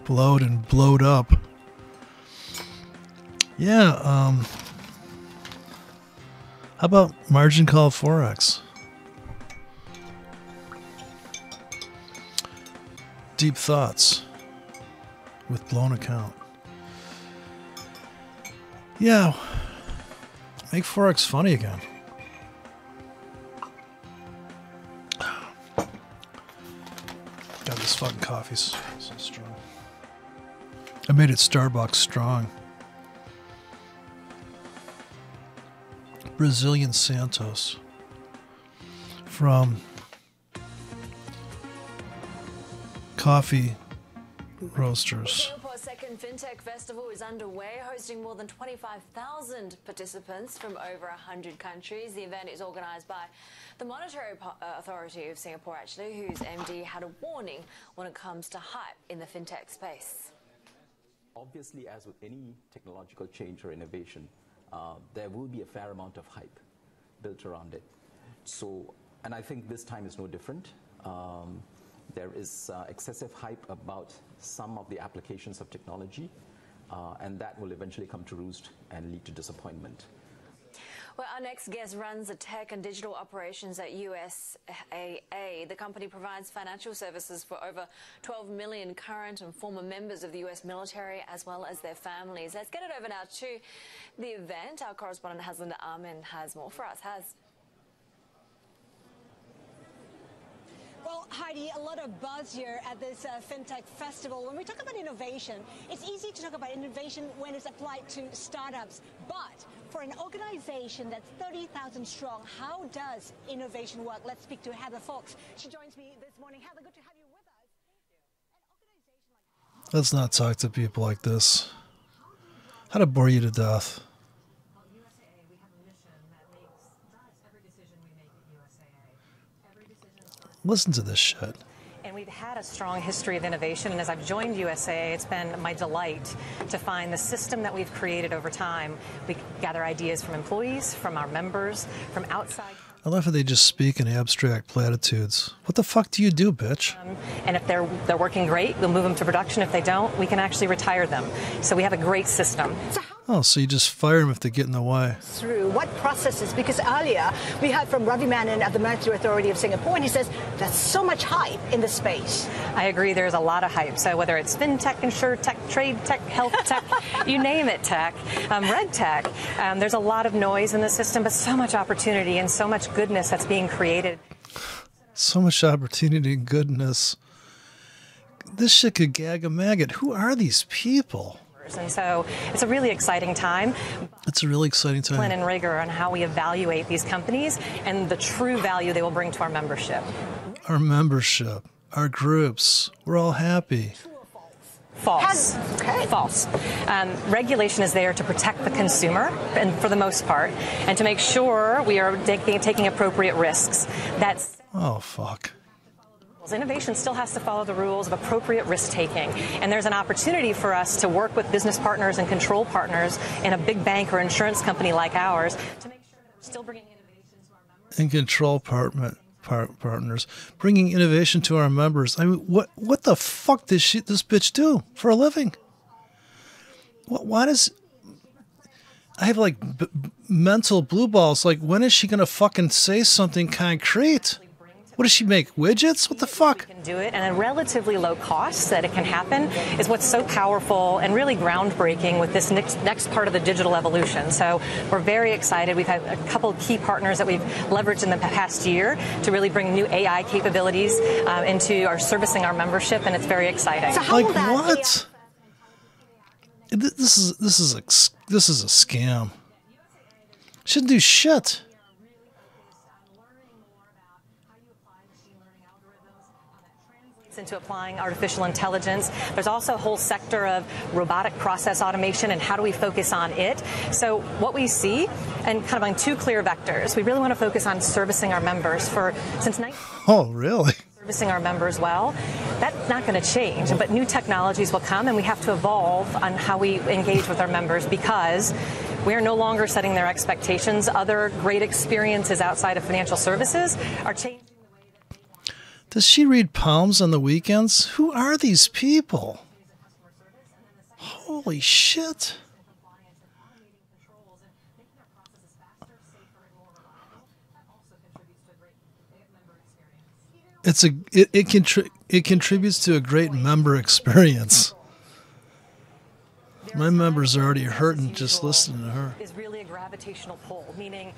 Blowed and blowed up. Yeah, how about margin call Forex? Deep thoughts with blown account. Yeah, make Forex funny again. God, this fucking coffee's so strong. I made it Starbucks strong. Brazilian Santos from Coffee Roasters. Singapore's second FinTech Festival is underway, hosting more than 25,000 participants from over 100 countries. The event is organised by the Monetary Authority of Singapore, actually, whose MD had a warning when it comes to hype in the FinTech space. Obviously, as with any technological change or innovation, there will be a fair amount of hype built around it. So, and I think this time is no different. There is excessive hype about some of the applications of technology, and that will eventually come to roost and lead to disappointment. Well, our next guest runs the tech and digital operations at USAA. The company provides financial services for over 12 million current and former members of the US military, as well as their families. Let's get it over now to the event. Our correspondent Haslinda Amin has more for us. Well, Heidi, a lot of buzz here at this FinTech Festival. When we talk about innovation, it's easy to talk about innovation when it's applied to startups. But for an organization that's 30,000 strong, how does innovation work? Let's speak to Heather Fox. She joins me this morning. Heather, good to have you with us. Let's not talk to people like this. How to bore you to death. Listen to this shit. And we've had a strong history of innovation, and as I've joined USAA, it's been my delight to find the system that we've created over time. We gather ideas from employees, from our members, from outside. I love how they just speak in abstract platitudes. What the fuck do you do, bitch? And if they're working great, we'll move them to production. If they don't, we can actually retire them. So we have a great system. Oh, so you just fire them if they get in the way. Through what processes? Because earlier we heard from Ravi Menon at the Monetary Authority of Singapore, and he says there's so much hype in the space. I agree, there's a lot of hype. So whether it's fintech, insurtech, trade tech, health tech, you name it tech, red tech, there's a lot of noise in the system, but so much opportunity and so much goodness that's being created. So much opportunity and goodness. This shit could gag a maggot. Who are these people? And so it's a really exciting time. It's a really exciting time. And rigor on how we evaluate these companies and the true value they will bring to our membership. Our membership, our groups, we're all happy. False. Okay. False. Regulation is there to protect the consumer, and for the most part, and to make sure we are taking appropriate risks. That's. Oh, fuck. Innovation still has to follow the rules of appropriate risk-taking, and there's an opportunity for us to work with business partners and control partners in a big bank or insurance company like ours to make sure that we're still bringing innovation to our members. And control partners, bringing innovation to our members. I mean, what the fuck does this bitch do for a living? Why does... I have like mental blue balls. Like, when is she going to fucking say something concrete? What does she make? Widgets? What the fuck? We can do it, and a relatively low cost that it can happen is what's so powerful and really groundbreaking with this next part of the digital evolution. So we're very excited. We've had a couple of key partners that we've leveraged in the past year to really bring new AI capabilities into our servicing our membership, and it's very exciting. So how like will that what? This is a scam. Shouldn't do shit. Into applying artificial intelligence. There's also a whole sector of robotic process automation and how do we focus on it. So what we see, and kind of on two clear vectors, we really want to focus on servicing our members Oh, really? Servicing our members well. That's not going to change, but new technologies will come, and we have to evolve on how we engage with our members because we are no longer setting their expectations. Other great experiences outside of financial services are changing. Does she read palms on the weekends? Who are these people? Holy shit. It contributes to a great member experience. My members are already hurting just listening to her. Is really a gravitational pull, meaning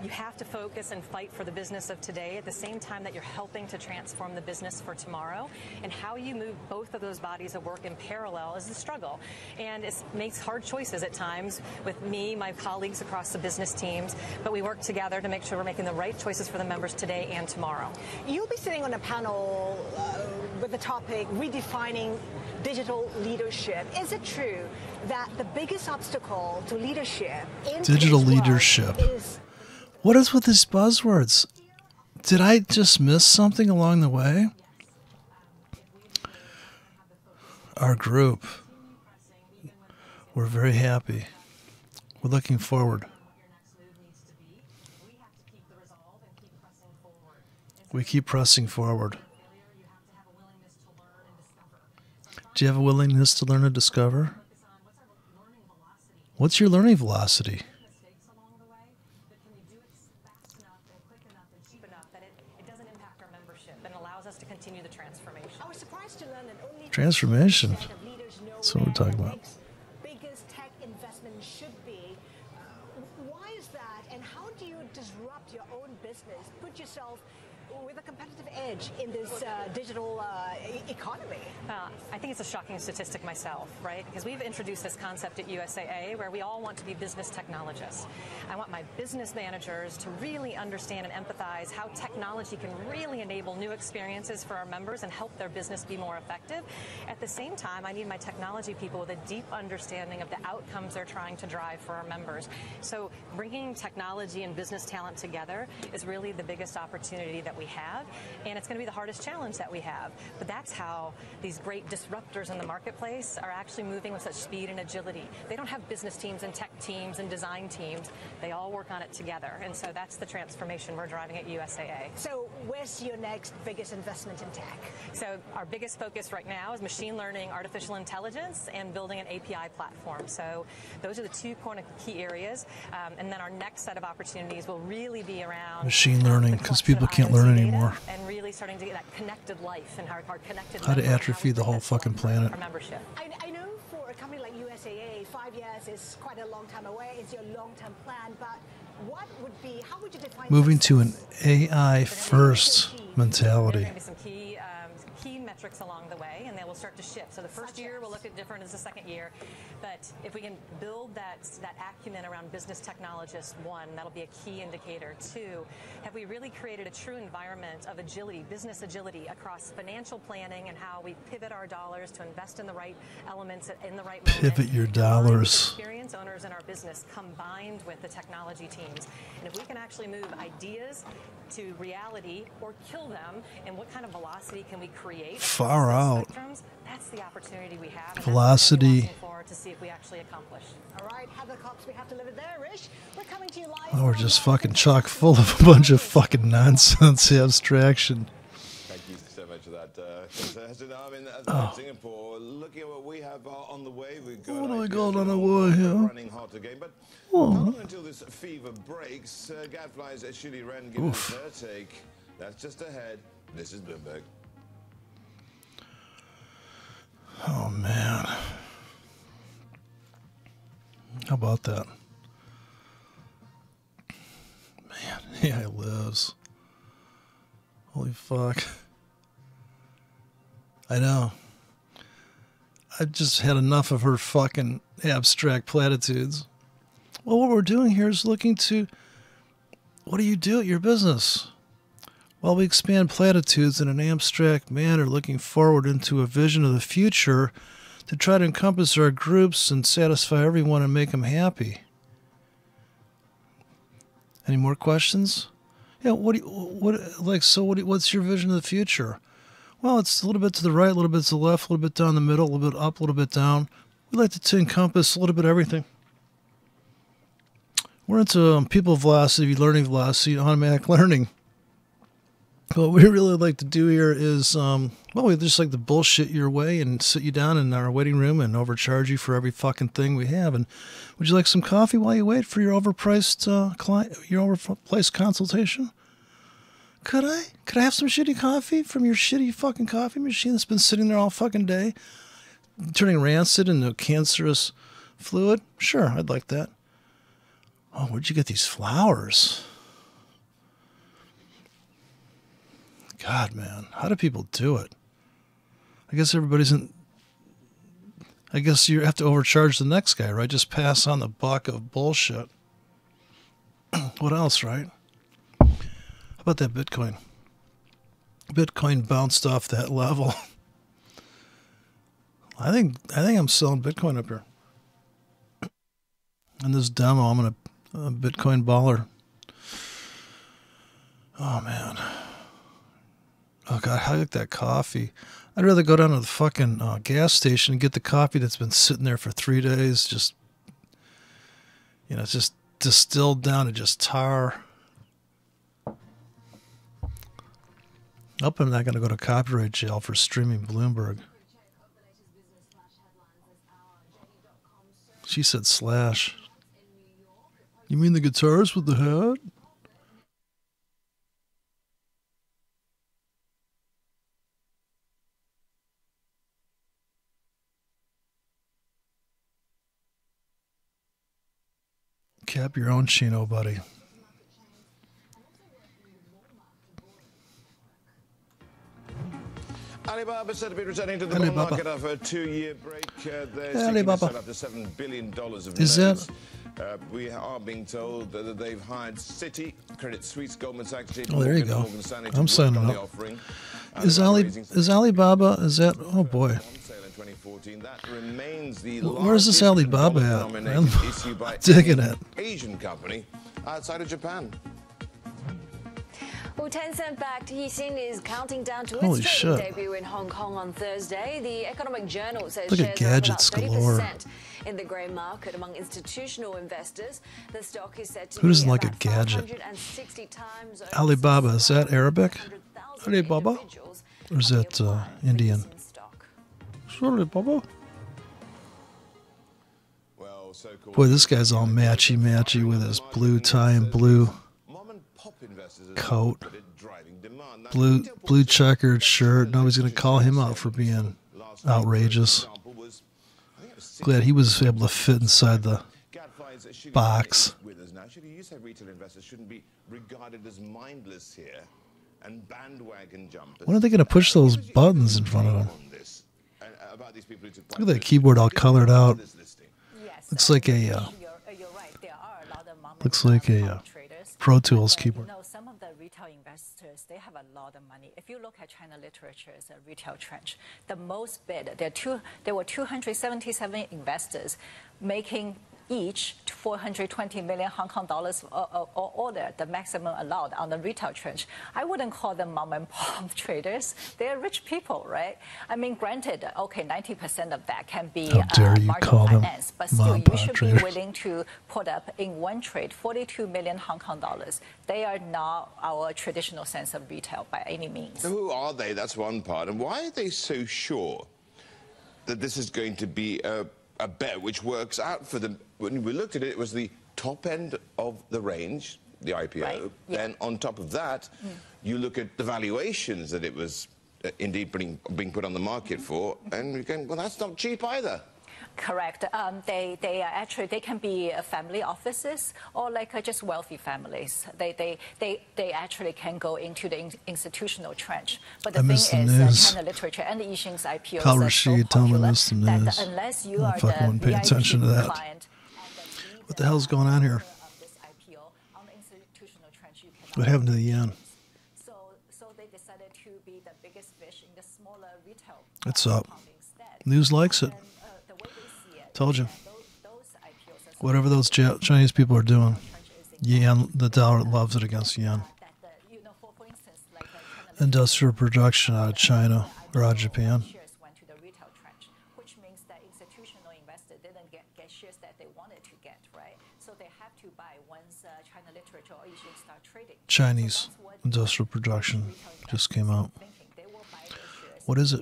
you have to focus and fight for the business of today at the same time that you're helping to transform the business for tomorrow. And how you move both of those bodies of work in parallel is the struggle. And it makes hard choices at times with me, my colleagues across the business teams, but we work together to make sure we're making the right choices for the members today and tomorrow. You'll be sitting on a panel with the topic redefining digital leadership. Is it true that the biggest obstacle to leadership in digital today's world leadership is... What is with these buzzwords? Did I just miss something along the way? Our group. We're very happy. We're looking forward. We keep pressing forward. Do you have a willingness to learn and discover? What's your learning velocity? Continue the transformation. I was surprised to learn that only Transformation? That's what we're talking about. biggest tech investment should be. Why is that, and how do you disrupt your own business, put yourself with a competitive edge in this digital economy? I think it's a shocking statistic myself, right? Because we've introduced this concept at USAA where we all want to be business technologists. I want my business managers to really understand and empathize how technology can really enable new experiences for our members and help their business be more effective. At the same time, I need my technology people with a deep understanding of the outcomes they're trying to drive for our members. So bringing technology and business talent together is really the biggest opportunity that that we have, and it's going to be the hardest challenge that we have. But that's how these great disruptors in the marketplace are actually moving with such speed and agility. They don't have business teams and tech teams and design teams. They all work on it together, and so that's the transformation we're driving at USAA. So where's your next biggest investment in tech? So our biggest focus right now is machine learning, artificial intelligence, and building an API platform. So those are the two key areas. And then our next set of opportunities will really be around machine learning, because people can't learn anymore. And really starting to get that connected life and our connected. How to atrophy the whole fucking planet. Our membership. I know for a company like USAA, 5 years is quite a long time away. It's your long-term plan, but what would be? How would you define? Moving to an AI first mentality. There are going to be some key metrics along the way, and they will start to shift. So the first year will look at different as the second year, but if we can build that acumen around business technologists, one, that'll be a key indicator. Two, have we really created a true environment of agility, business agility across financial planning and how we pivot our dollars to invest in the right elements in the right moment? Pivot your dollars. Experience owners in our business combined with the technology teams, and if we can actually move ideas to reality or kill them, and what kind of velocity can we create? Far out. That's the opportunity we have. Velocity. Looking forward to see if we actually accomplish. All right, Heather Cox, we have to leave it there, Rish. We're coming to you live. Oh, we're just fucking chock full of a bunch of fucking nonsense abstraction. Thank you so much for that. Singapore, looking at what we have on the way, we've got. What do I got on the way here? Running hot again, but how long until this fever breaks? Gadfly's Shili Ren giving us her take. That's just ahead. This is Bloomberg. Oh man, how about that? Man, AI lives. Holy fuck. I know. I've just had enough of her fucking abstract platitudes. Well, what we're doing here is looking to, what do you do at your business? Well, we expand platitudes in an abstract manner, looking forward into a vision of the future to try to encompass our groups and satisfy everyone and make them happy. Any more questions? Yeah, what's your vision of the future? Well, it's a little bit to the right, a little bit to the left, a little bit down the middle, a little bit up, a little bit down. We like to encompass a little bit of everything. We're into people velocity, learning velocity, automatic learning. What we really like to do here is, we just like to bullshit your way and sit you down in our waiting room and overcharge you for every fucking thing we have. And would you like some coffee while you wait for your overpriced consultation? Could I have some shitty coffee from your shitty fucking coffee machine that's been sitting there all fucking day, turning rancid into cancerous fluid? Sure, I'd like that. Oh, where'd you get these flowers? God, man, how do people do it? I guess I guess you have to overcharge the next guy, right? Just pass on the buck of bullshit. What else, right? How about that Bitcoin? Bitcoin bounced off that level. I think I'm selling Bitcoin up here. In this demo, I'm a Bitcoin baller. Oh man. Oh god, I like that coffee. I'd rather go down to the fucking gas station and get the coffee that's been sitting there for 3 days. Just, it's just distilled down to just tar. I hope I'm not going to go to copyright jail for streaming Bloomberg. She said slash. You mean the guitarist with the hat? Cap your own chino, buddy. Alibaba said to be returning to the bond market after a 2-year break. They're seeking to sell up to $7 billion of notes. We are being told that they've hired Citi, Credit Suisse, Goldman Sachs, JP Morgan, there you go. Morgan Stanley I'm signing up. Is Alibaba? Is that? Oh boy. Where's this Alibaba at? I'm digging it. Asian company outside of Japan. Well, Tencent-backed Yixin is counting down to Holy its trading shit. debut in Hong Kong on Thursday. The Economic Journal says Look at shares are up about gadgets galore. 30% in the grey market among institutional investors. The stock is set to Who doesn't be like a about gadget? 560 times over Alibaba, is that Arabic? Alibaba? Or is that Indian? Alibaba? Boy, this guy's all matchy-matchy with his blue tie and blue coat. Blue checkered shirt. Nobody's going to call him out for being outrageous. Glad he was able to fit inside the box. You say retail investors shouldn't be regarded as mindless here and bandwagon jumpers. When are they going to push those buttons in front of them? Look at that keyboard all colored out. Looks like a Pro Tools keyboard. No, some of the retail investors, they have a lot of money. If you look at China Literature as a retail trend, the most bid, there were 277 investors making each 420 million Hong Kong dollars or order, the maximum allowed on the retail tranche. I wouldn't call them mom and pop traders. They're rich people, right? I mean, granted, okay, 90% of that can be margin finance, but still you should be willing to put up in one trade 42 million Hong Kong dollars. They are not our traditional sense of retail by any means. So who are they? That's one part. And why are they so sure that this is going to be a bet which works out for them? When we looked at it, it was the top end of the range, the IPO. Right. Yeah. Then on top of that, you look at the valuations that it was indeed being put on the market for, and you're going, well, that's not cheap either. Correct. They are actually, they can be family offices or like just wealthy families. They actually can go into the institutional trench. But the thing is, China Literature and the Yixin's IPOs are so popular that unless you are the pay attention to that. client, What the hell's going on here? What happened to the yen? So they decided to be the biggest fish in the smaller retail. It's up. News likes it. Told you. Whatever those Chinese people are doing, yen, the dollar loves it against yen. Industrial production out of China or out of Japan. Which means that institutional investors didn't get shares that they wanted to get, right? So they have to buy once China Literature or Yixin start trading. Chinese industrial production just came out. What is it?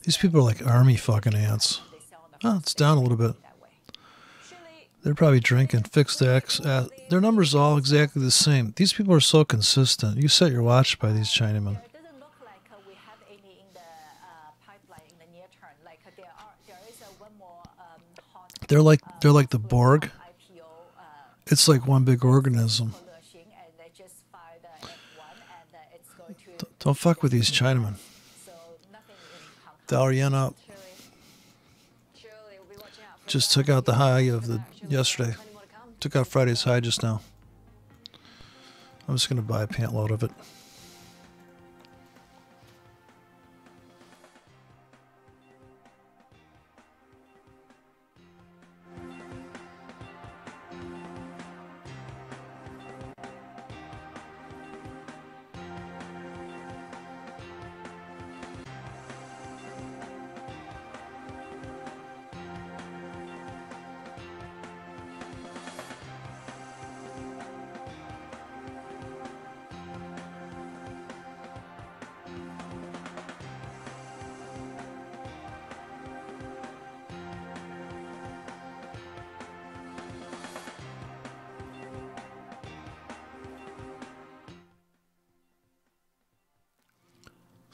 These people are like army fucking ants. Oh, it's down a little bit. They're probably drinking fixed X. Their numbers are all exactly the same. These people are so consistent. You set your watch by these Chinamen. They're like the Borg. It's like one big organism. Don't fuck with these Chinamen. Dollar yen up. Just took out the high of the yesterday. Took out Friday's high just now. I'm just going to buy a pant load of it.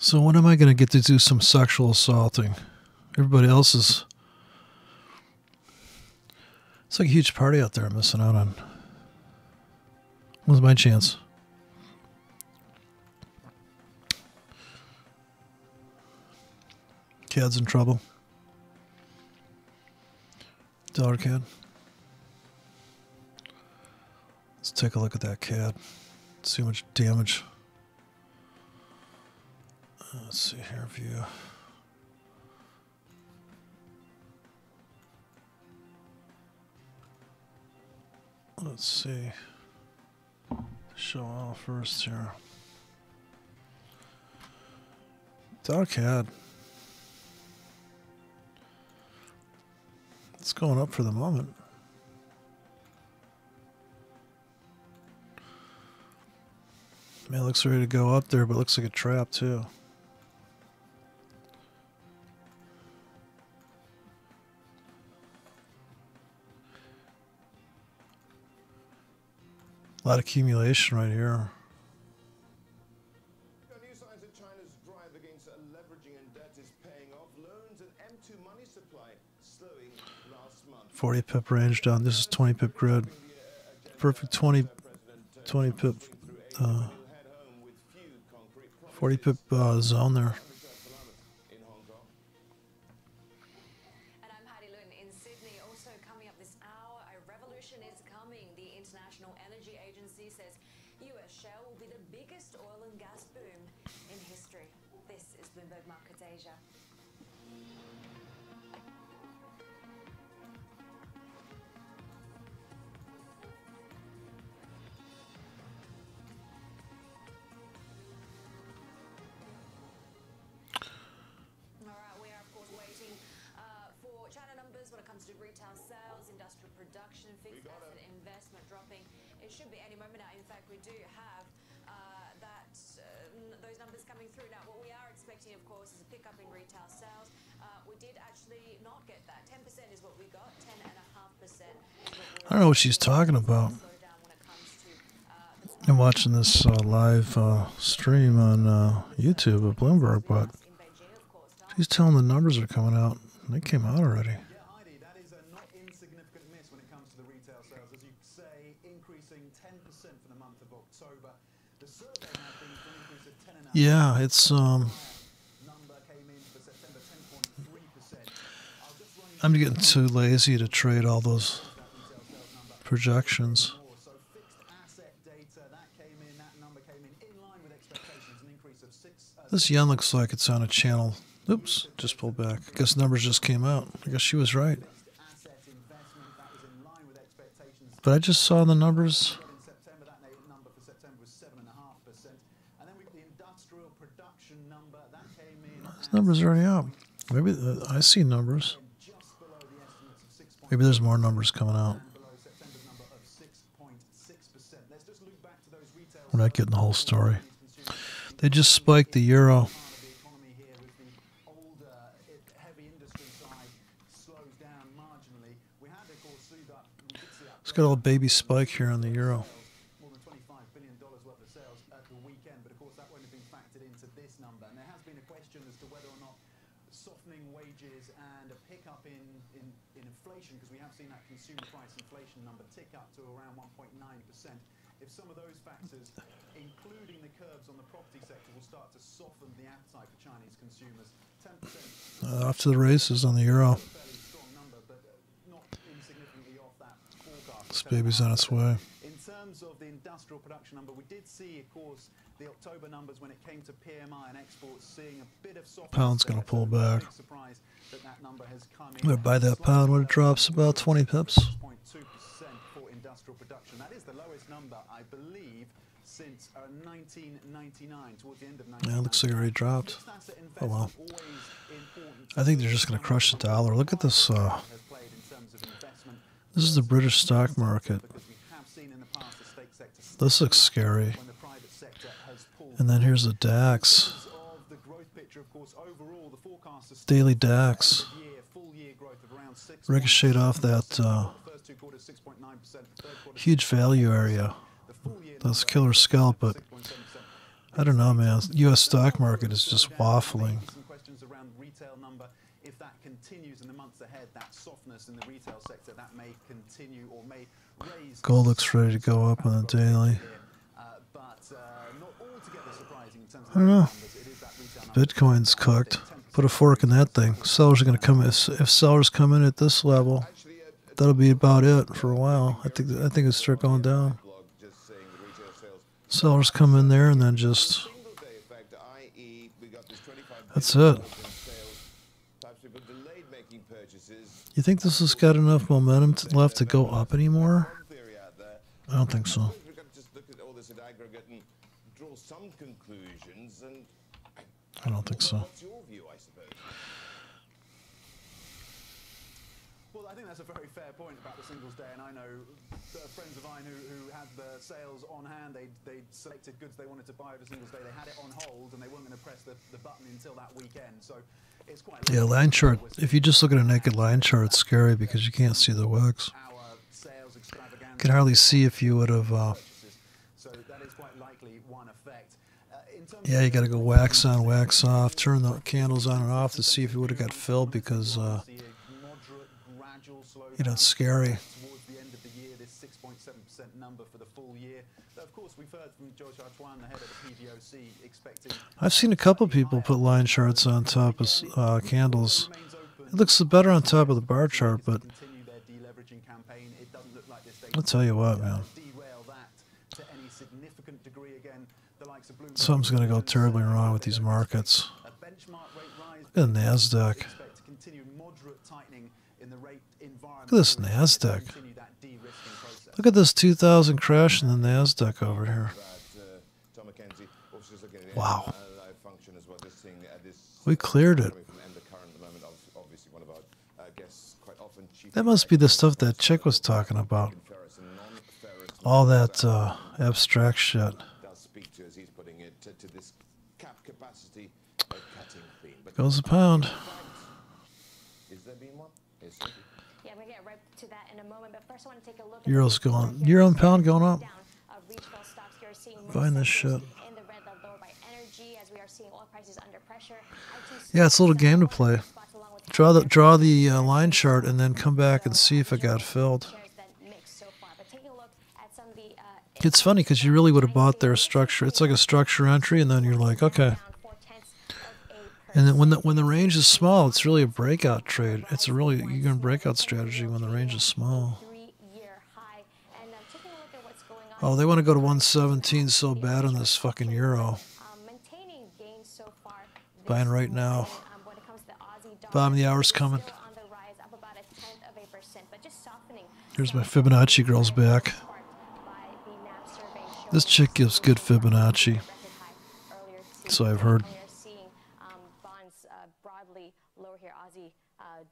So when am I going to get to do some sexual assaulting? Everybody else is... It's like a huge party out there I'm missing out on. When's my chance? Cad's in trouble. Dollar CAD. Let's take a look at that CAD. See how much damage. Let's see here, view. Let's see. Show off first here. DocCAD. It's going up for the moment. Man, it looks ready to go up there, but it looks like a trap too. A lot of accumulation right here. New signs that China's drive against leveraging and debt is paying off. Loans and M2 money supply slowing last month. 40 pip range down. This is 20 pip grid. Perfect 20 pip 40 pip zone there. And I'm Heidi Lun in Sydney. Also coming up this hour, a revolution is coming. The International Energy Agency says US shale will be the biggest oil and gas boom in history. This is Bloomberg Markets Asia. When it comes to retail sales, industrial production, fixed asset investment dropping, it should be any moment now. In fact, we do have those numbers coming through. Now, what we are expecting, of course, is a pickup in retail sales. We did actually not get that. 10% is what we got. 10.5%. I don't know what she's talking about. I'm watching this live stream on YouTube of Bloomberg, but she's telling the numbers are coming out. They came out already. Yeah, it's I'm getting too lazy to trade all those projections. This yen looks like it's on a channel. Oops, just pulled back. I guess numbers just came out. I guess she was right. But I just saw the numbers. These numbers are already out. Maybe I see numbers. Maybe there's more numbers coming out. We're not getting the whole story. They just spiked the euro. It's got a little baby spike here on the euro. More than $25 billion worth of sales at the weekend, but of course that won't have been factored into this number. And there has been a question as to whether or not softening wages and a pickup in inflation, because we have seen that consumer price inflation number tick up to around 1.9%. If some of those factors, including the curbs on the property sector, will start to soften the appetite for Chinese consumers, 10%. Off to the races on the euro. This baby's on its way. In terms of the industrial production number, we did see, of course, the October numbers when it came to PMI and exports, seeing a bit of softness. Pound's going to pull back. Surprised that number has come in. I'm going to buy that pound when it drops about 20 pips. 0.2% for industrial production. That is the lowest number, I believe, since 1999, towards the end of 1999. Yeah, it looks like it already dropped. Oh well. I think they're just going to crush the dollar. Look at this. This is the British stock market. This looks scary. And then here's the DAX. Daily DAX. Ricocheted off that huge value area. That's killer scalp, but I don't know, man. U.S. stock market is just waffling. If that continues in the months ahead, that softness in the retail sector, that may continue or may raise. Gold looks ready to go up on the daily. But not altogether surprising in terms of I don't know. Bitcoin's cooked. Put a fork in that thing. Sellers are going to come. If sellers come in at this level, that'll be about it for a while. I think it'll start going down. Sellers come in there and then just. That's it. You think this has got enough momentum left to go up anymore? I don't think so. this at aggregate and draw some conclusions. And I don't think so. What's your view, I suppose? Well, I think that's a very fair point about the Singles Day, and I know friends of mine who had the sales on hand. They selected goods they wanted to buy over Singles Day. They had it on hold, and they weren't going to press the button until that weekend. So it's quite. Yeah, line chart. If you just look at a naked line chart, it's scary because you can't see the wicks. You can hardly see if you would have. So that is quite likely one effect. Yeah, you got to go wax on, wax off, turn the candles on and off to see if it would have got filled because. You know, it's scary. Towards the end of the year, this 6.7% number for the full year. But of course, we've heard from George Artuan, the head of the PBOC, expecting. I've seen a couple people put line charts on top of candles. It looks better on top of the bar chart, but I'll tell you what, man. Something's going to go terribly wrong with these markets. Look at the NASDAQ. Look at this NASDAQ. Look at this 2000 crash in the NASDAQ over here. Wow. We cleared it. That must be the stuff that chick was talking about. All that abstract shit. Goes a pound. Euro's going. Euro and pound going up. Buying this shit. Yeah, it's a little game to play. Draw the line chart and then come back and see if it got filled. It's funny because you really would have bought their structure. It's like a structure entry, and then you're like, okay. And then when the range is small, it's really a breakout trade. It's a really you're going breakout strategy when the range is small. Oh, they want to go to 117 so bad on this fucking euro. Buying right now. Bottom of the hour's coming. Here's my Fibonacci girls back. This chick gives good Fibonacci. So I've heard.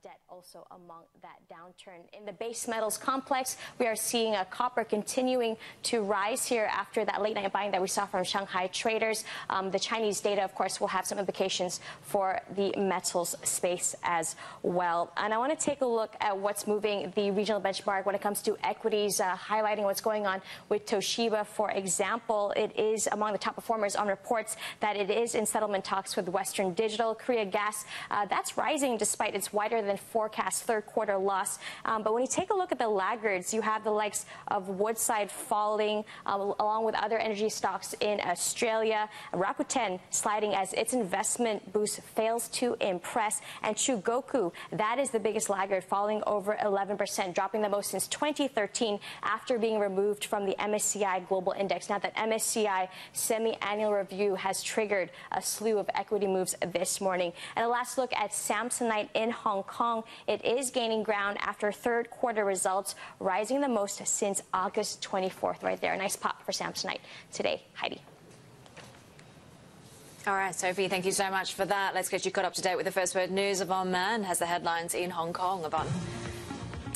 Debt also among that downturn. In the base metals complex, we are seeing copper continuing to rise here after that late night buying that we saw from Shanghai traders. The Chinese data, of course, will have some implications for the metals space as well. And I want to take a look at what's moving the regional benchmark when it comes to equities, highlighting what's going on with Toshiba, for example. It is among the top performers on reports that it is in settlement talks with Western Digital. Korea Gas, that's rising despite its wider than forecast third quarter loss. But when you take a look at the laggards, you have the likes of Woodside falling, along with other energy stocks in Australia. Rakuten sliding as its investment boost fails to impress. And Chugoku, that is the biggest laggard, falling over 11%, dropping the most since 2013 after being removed from the MSCI Global Index. Now that MSCI semi-annual review has triggered a slew of equity moves this morning. And a last look at Samsonite in Hong Kong. It is gaining ground after third quarter results, rising the most since August 24th. Right there, a nice pop for Samsonite today. Heidi. All right, Sophie, thank you so much for that. Let's get you caught up to date with the First Word News. Yvonne Mann has the headlines in Hong Kong. Yvonne.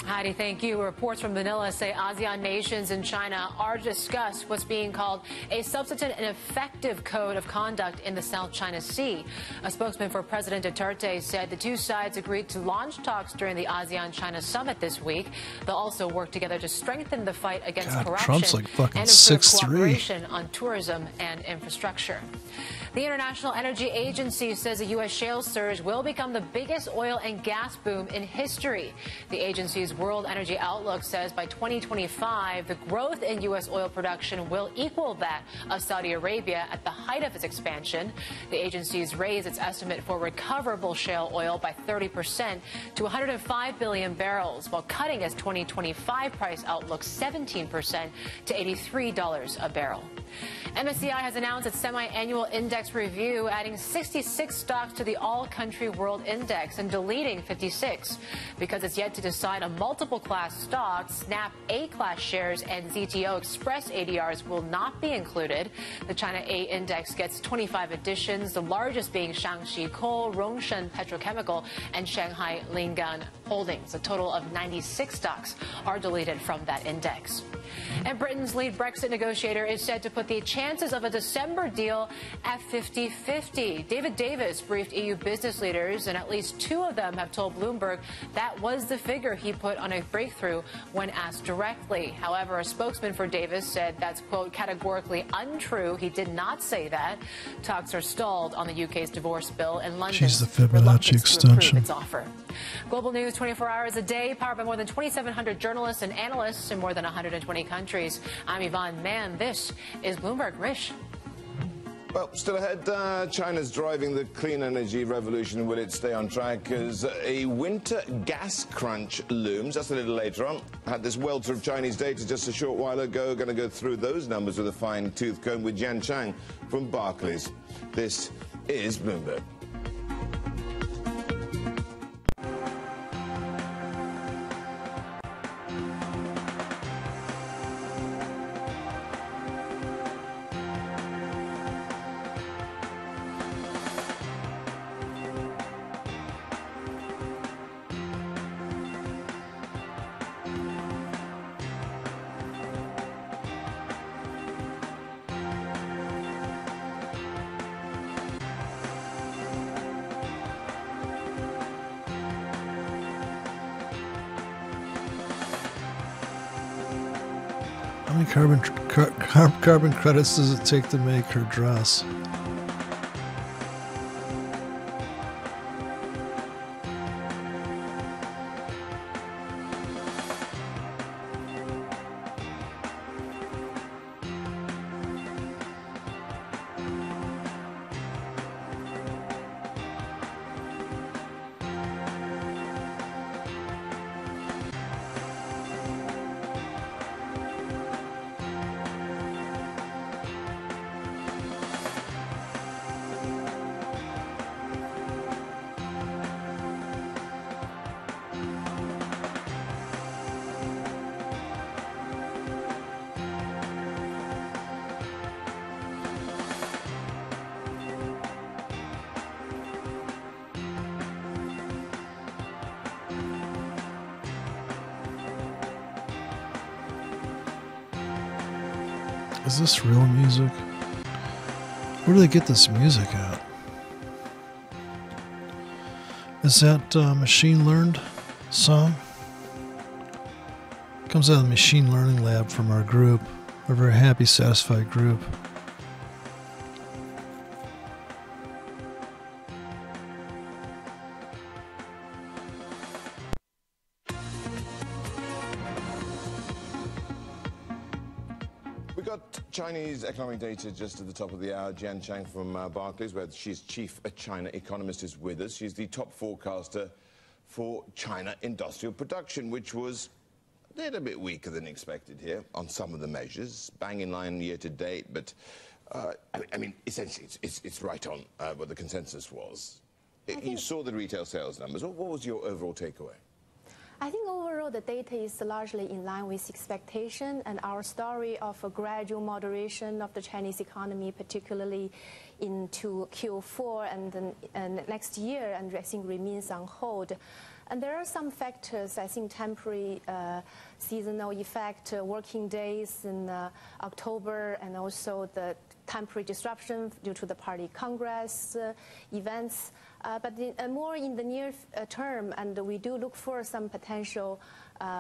Heidi, thank you. Reports from Manila say ASEAN nations and China are to discuss what's being called a substantive and effective code of conduct in the South China Sea. A spokesman for President Duterte said the two sides agreed to launch talks during the ASEAN-China summit this week. They'll also work together to strengthen the fight against corruption Trump's like fucking and improve 6'3". cooperation on tourism and infrastructure. The International Energy Agency says the U.S. shale surge will become the biggest oil and gas boom in history. The agency's World Energy Outlook says by 2025, the growth in U.S. oil production will equal that of Saudi Arabia at the height of its expansion. The agency's raised its estimate for recoverable shale oil by 30% to 105 billion barrels, while cutting its 2025 price outlook 17% to $83 a barrel. MSCI has announced its semi-annual index review, adding 66 stocks to the All-Country World Index and deleting 56 because it's yet to decide on multiple class stocks, Snap A-class shares and ZTO Express ADRs will not be included. The China A index gets 25 additions, the largest being Shaanxi Coal, Rongshan Petrochemical, and Shanghai Lingang Holdings. A total of 96 stocks are deleted from that index. And Britain's lead Brexit negotiator is said to put the chances of a December deal at 50-50. David Davis briefed EU business leaders, and at least two of them have told Bloomberg that was the figure he put on a breakthrough when asked directly. However, a spokesman for Davis said that's, quote, categorically untrue. He did not say that. Talks are stalled on the UK's divorce bill, and London's reluctance to approve its offer. Global news 24 hours a day, powered by more than 2,700 journalists and analysts in more than 120 countries. I'm Yvonne Mann. This is Bloomberg. Rish. Well, still ahead, China's driving the clean energy revolution. Will it stay on track as a winter gas crunch looms? That's a little later on. Had this welter of Chinese data just a short while ago. Going to go through those numbers with a fine-tooth comb with Jian Chang from Barclays. This is Bloomberg. How many carbon credits does it take to make her dress? Is this real music? Where do they get this music at? Is that machine learned song? Comes out of the machine learning lab from our group. We're a very happy, satisfied group. We got Chinese economic data just at the top of the hour. Jian Chang from Barclays, where she's chief China economist, is with us. She's the top forecaster for China industrial production, which was a little bit weaker than expected here on some of the measures. Bang in line year to date, but I mean, essentially, it's right on what the consensus was. You saw the retail sales numbers. What was your overall takeaway? I think overall the data is largely in line with expectation, and our story of a gradual moderation of the Chinese economy, particularly into Q4 and next year, and I think remains on hold. And there are some factors, I think temporary seasonal effect, working days in October, and also the temporary disruption due to the party congress events. But more in the near term, and we do look for some potential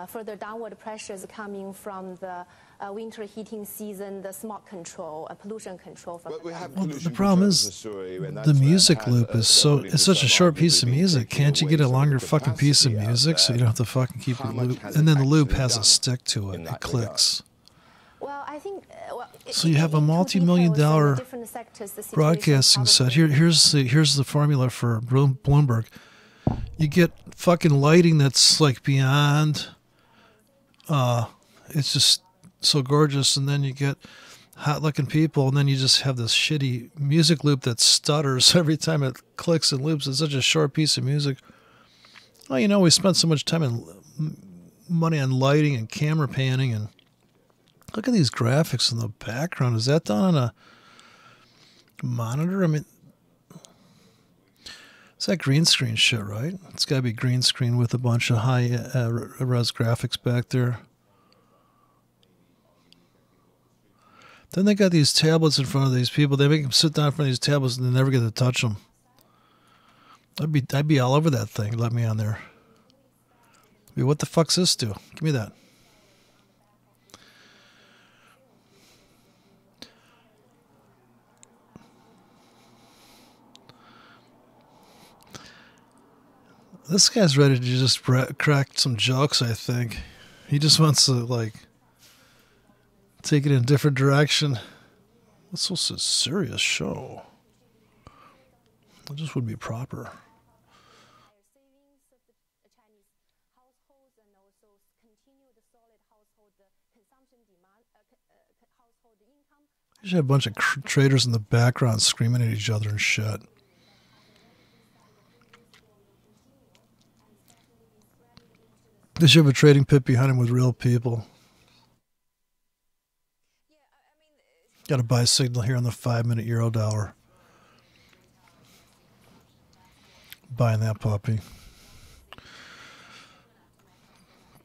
further downward pressures coming from the winter heating season, the smog control, pollution control. From the problem is the music loop is it's such a short piece of music. Can't you get a longer fucking piece of music so you don't have to fucking keep the loop? And then the loop has a stick to it. It clicks. Well, I think. So you have a multi-million-dollar broadcasting set. Here's the formula for Bloomberg. You get fucking lighting that's like beyond. It's just so gorgeous, and then you get hot-looking people, and then you just have this shitty music loop that stutters every time it clicks and loops. It's such a short piece of music. Well, you know, we spent so much time in money on lighting and camera panning, and look at these graphics in the background. Is that done on a monitor? I mean, it's that green screen shit, right? It's got to be green screen with a bunch of high res graphics back there. Then they got these tablets in front of these people. They make them sit down in front of these tablets and they never get to touch them. I'd be all over that thing. Let me on there. I mean, what the fuck's this do? Give me that. This guy's ready to just crack some jokes, I think. He just wants to, like, take it in a different direction. This was a serious show. It just would be proper. You should have a bunch of traders in the background screaming at each other and shit. They should have a trading pit behind him with real people. Got a buy signal here on the 5-minute Eurodollar. Buying that puppy.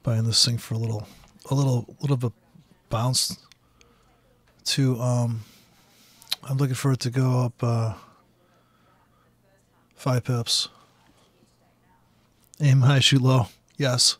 Buying this thing for a little of a bounce. To I'm looking for it to go up 5 pips. Aim high, shoot low. Yes.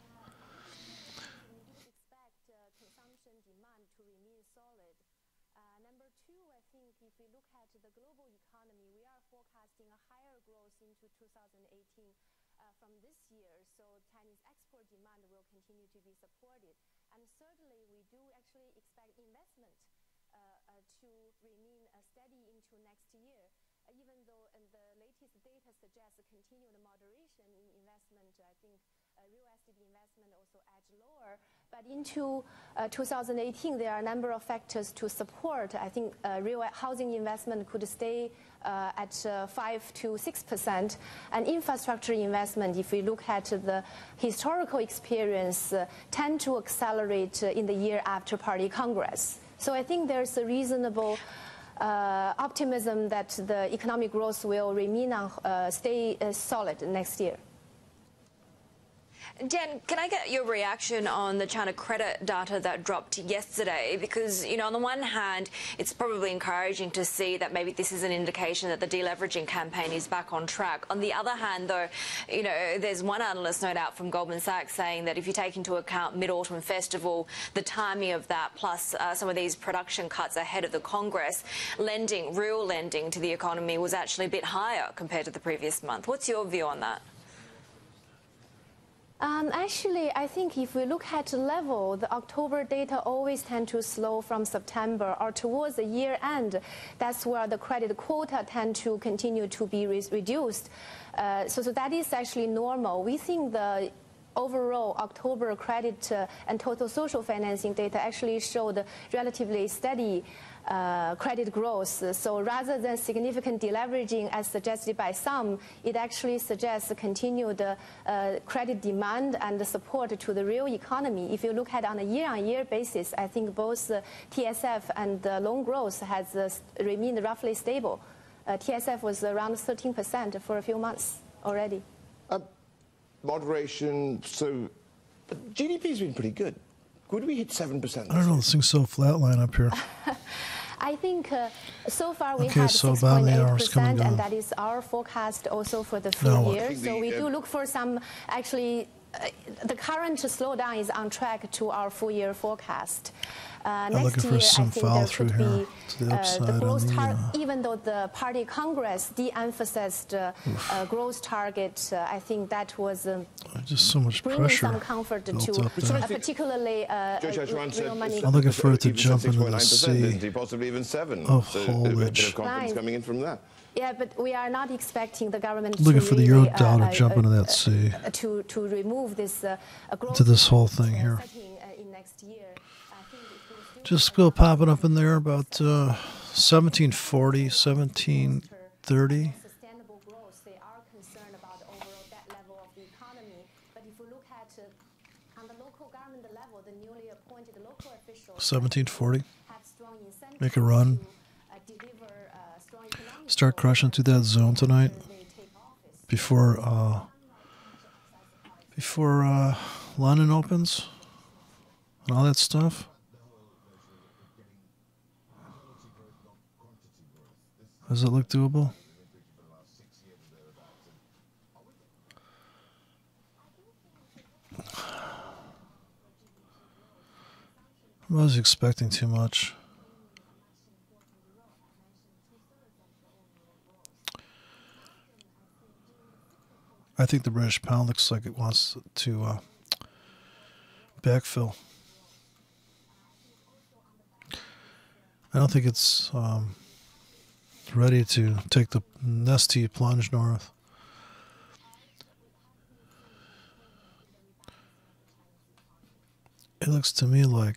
But into 2018, there are a number of factors to support. I think real housing investment could stay at 5 to 6%. And infrastructure investment, if we look at the historical experience, tend to accelerate in the year after Party Congress. So I think there's a reasonable optimism that the economic growth will remain stay solid next year. Dan, can I get your reaction on the China credit data that dropped yesterday? Because, you know, on the one hand, it's probably encouraging to see that maybe this is an indication that the deleveraging campaign is back on track. On the other hand, though, you know, there's one analyst, no doubt, from Goldman Sachs saying that if you take into account Mid-Autumn Festival, the timing of that, plus some of these production cuts ahead of the Congress, real lending to the economy was actually a bit higher compared to the previous month. What's your view on that? Actually, I think if we look at the level, the October data always tend to slow from September or towards the year end. That's where the credit quota tend to continue to be reduced. So that is actually normal. We think the overall October credit and total social financing data actually showed relatively steady credit growth. So rather than significant deleveraging as suggested by some, it actually suggests continued credit demand and support to the real economy. If you look at on a year-on-year basis, I think both TSF and loan growth has remained roughly stable. TSF was around 13% for a few months already. Moderation, so GDP's been pretty good. Could we hit 7%? I don't know, this thing's so flatline up here. I think so far we okay, had so 6.8%, and that is our forecast also for the full year. So we do look for some, actually, the current slowdown is on track to our full year forecast. Next year, I think there could be the growth target, even though the Party Congress de-emphasized growth target, I think that was just so much bringing pressure some comfort to particularly real money. I'm looking for it to jump into the sea. Possibly even 7. Oh, so haulage. Confidence coming in from that. Yeah, but we are not expecting the government looking to for the really, Eurodollar to jump into that sea. To remove this growth to this whole thing here. In next year. Just still popping up in there about 1740, 1730. Sustainable growth, they are concerned about the overall debt level of the economy. But if we look at on on the local government level, the newly appointed local officials 1740. have strong incentives Make a run. to deliver strong economic Start crushing through that zone tonight before London opens and all that stuff. Does it look doable? I was expecting too much. I think the British pound looks like it wants to backfill. I don't think it's ready to take the nasty plunge north. It looks to me like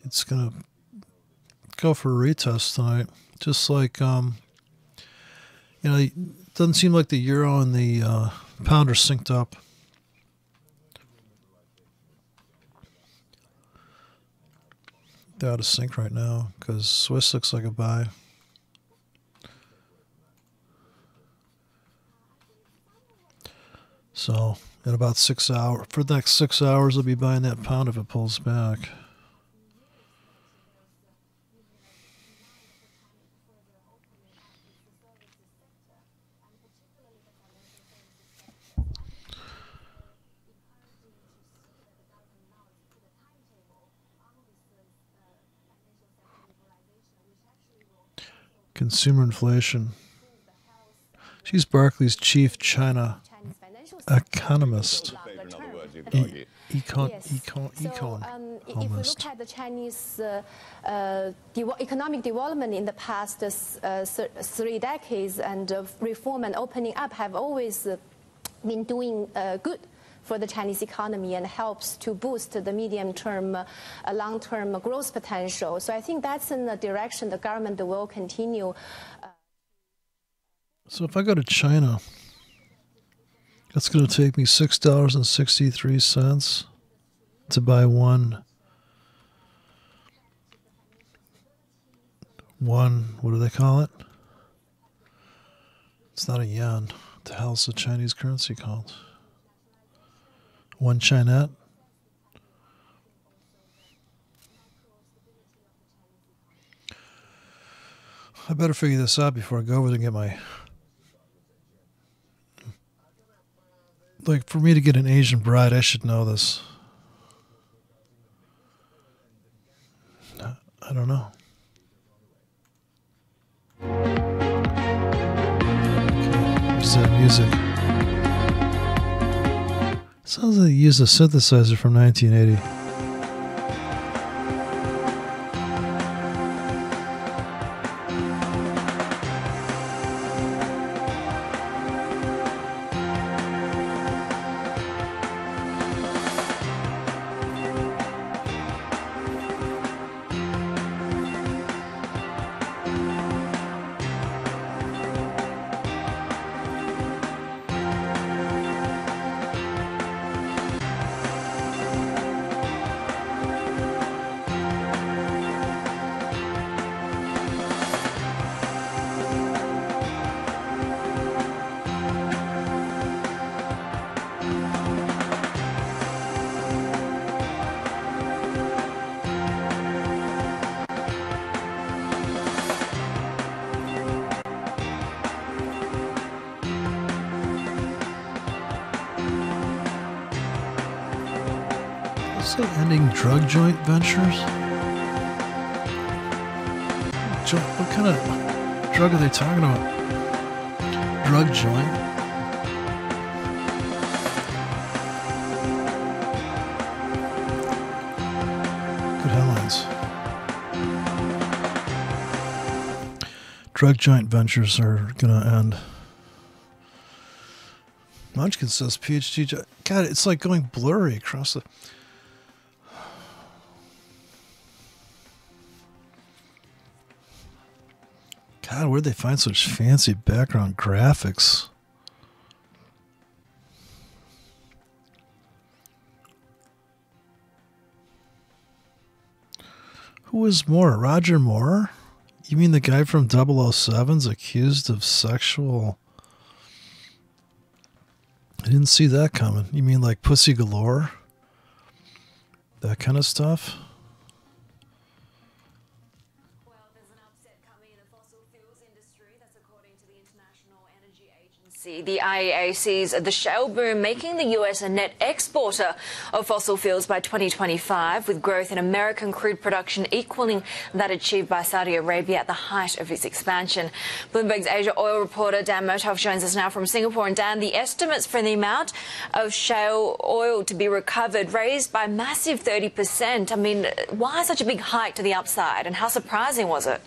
it's going to go for a retest tonight. Just like, it doesn't seem like the euro and the pound are synced up. They're out of sync right now because Swiss looks like a buy. So in about 6 hours, for the next 6 hours, I'll be buying that pound if it pulls back. Consumer inflation. She's Barclays' chief China economist. If we look at the Chinese economic development in the past 3 decades, and reform and opening up have always been doing good for the Chinese economy and helps to boost the medium-term, long-term growth potential. So I think that's in the direction the government will continue. So if I go to China, that's going to take me $6.63 to buy one, what do they call it? It's not a yen. What the hell's the Chinese currency called? One Chinette? I better figure this out before I go over there and get my... Like, for me to get an Asian bride, I should know this. I don't know. Okay, where's that music? Sounds like they used a synthesizer from 1980. Ending drug joint ventures? What kind of drug are they talking about? Drug joint? Good headlines. Drug joint ventures are going to end. Munchkin says PhD. God, it's like going blurry across the... God, where'd they find such fancy background graphics? Who is Moore? Roger Moore? You mean the guy from 007's accused of sexual... I didn't see that coming. You mean like Pussy Galore? That kind of stuff? The IEA sees the shale boom making the US a net exporter of fossil fuels by 2025, with growth in American crude production equaling that achieved by Saudi Arabia at the height of its expansion. Bloomberg's Asia oil reporter Dan Murtaugh joins us now from Singapore. And Dan, the estimates for the amount of shale oil to be recovered raised by massive 30%. I mean, why such a big hike to the upside, and how surprising was it?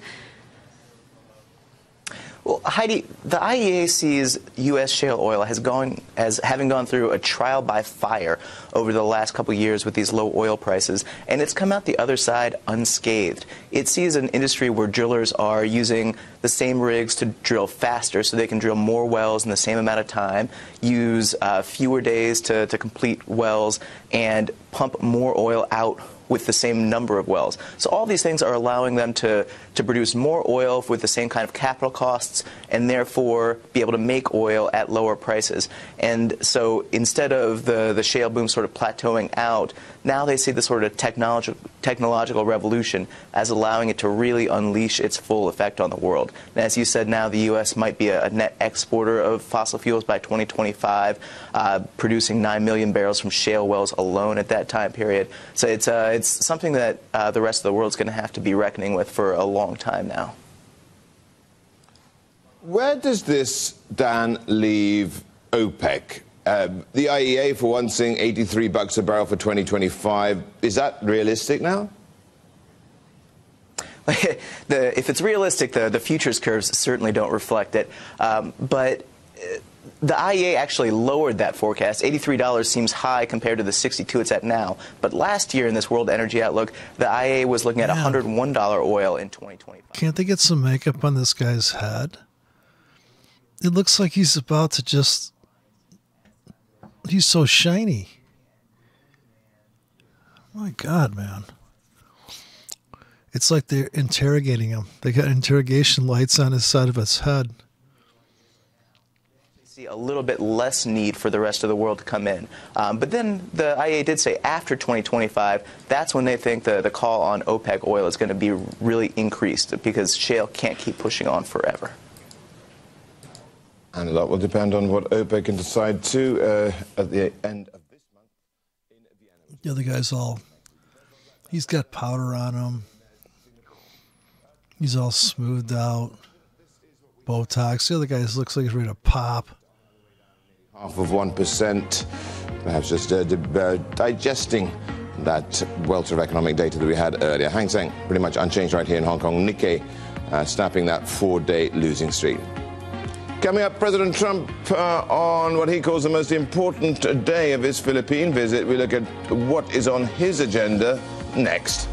Well, Heidi, the IEA sees U.S. shale oil as having gone through a trial by fire over the last couple of years with these low oil prices, and it's come out the other side unscathed. It sees an industry where drillers are using the same rigs to drill faster so they can drill more wells in the same amount of time, use fewer days to complete wells, and pump more oil out with the same number of wells. So all these things are allowing them to produce more oil with the same kind of capital costs, and therefore be able to make oil at lower prices. And so instead of the shale boom sort of plateauing out, now they see the sort of technological revolution as allowing it to really unleash its full effect on the world. And as you said, now the U.S. might be a net exporter of fossil fuels by 2025, producing 9 million barrels from shale wells alone at that time period. So it's something that the rest of the world's going to have to be reckoning with for a long time now. Where does this, Dan, leave OPEC? The IEA, for one, saying $83 a barrel for 2025. Is that realistic now? If it's realistic, the futures curves certainly don't reflect it. But the IEA actually lowered that forecast. $83 seems high compared to the $62 it's at now. But last year in this World Energy Outlook, the IEA was looking at $101 oil in 2025. Can't they get some makeup on this guy's head? It looks like he's about to just... He's so shiny. My God, man. It's like they're interrogating him. They got interrogation lights on his side of his head. See a little bit less need for the rest of the world to come in. But then the IEA did say after 2025, that's when they think the call on OPEC oil is going to be really increased, because shale can't keep pushing on forever. And a lot will depend on what OPEC can decide to at the end of this month in Vienna. The other guy's he's got powder on him. He's all smoothed out. Botox. The other guy looks like he's ready to pop. Half of 1%, perhaps just digesting that welter of economic data that we had earlier. Hang Seng, pretty much unchanged right here in Hong Kong. Nikkei snapping that 4-day losing streak. Coming up, President Trump on what he calls the most important day of his Philippine visit. We look at what is on his agenda next.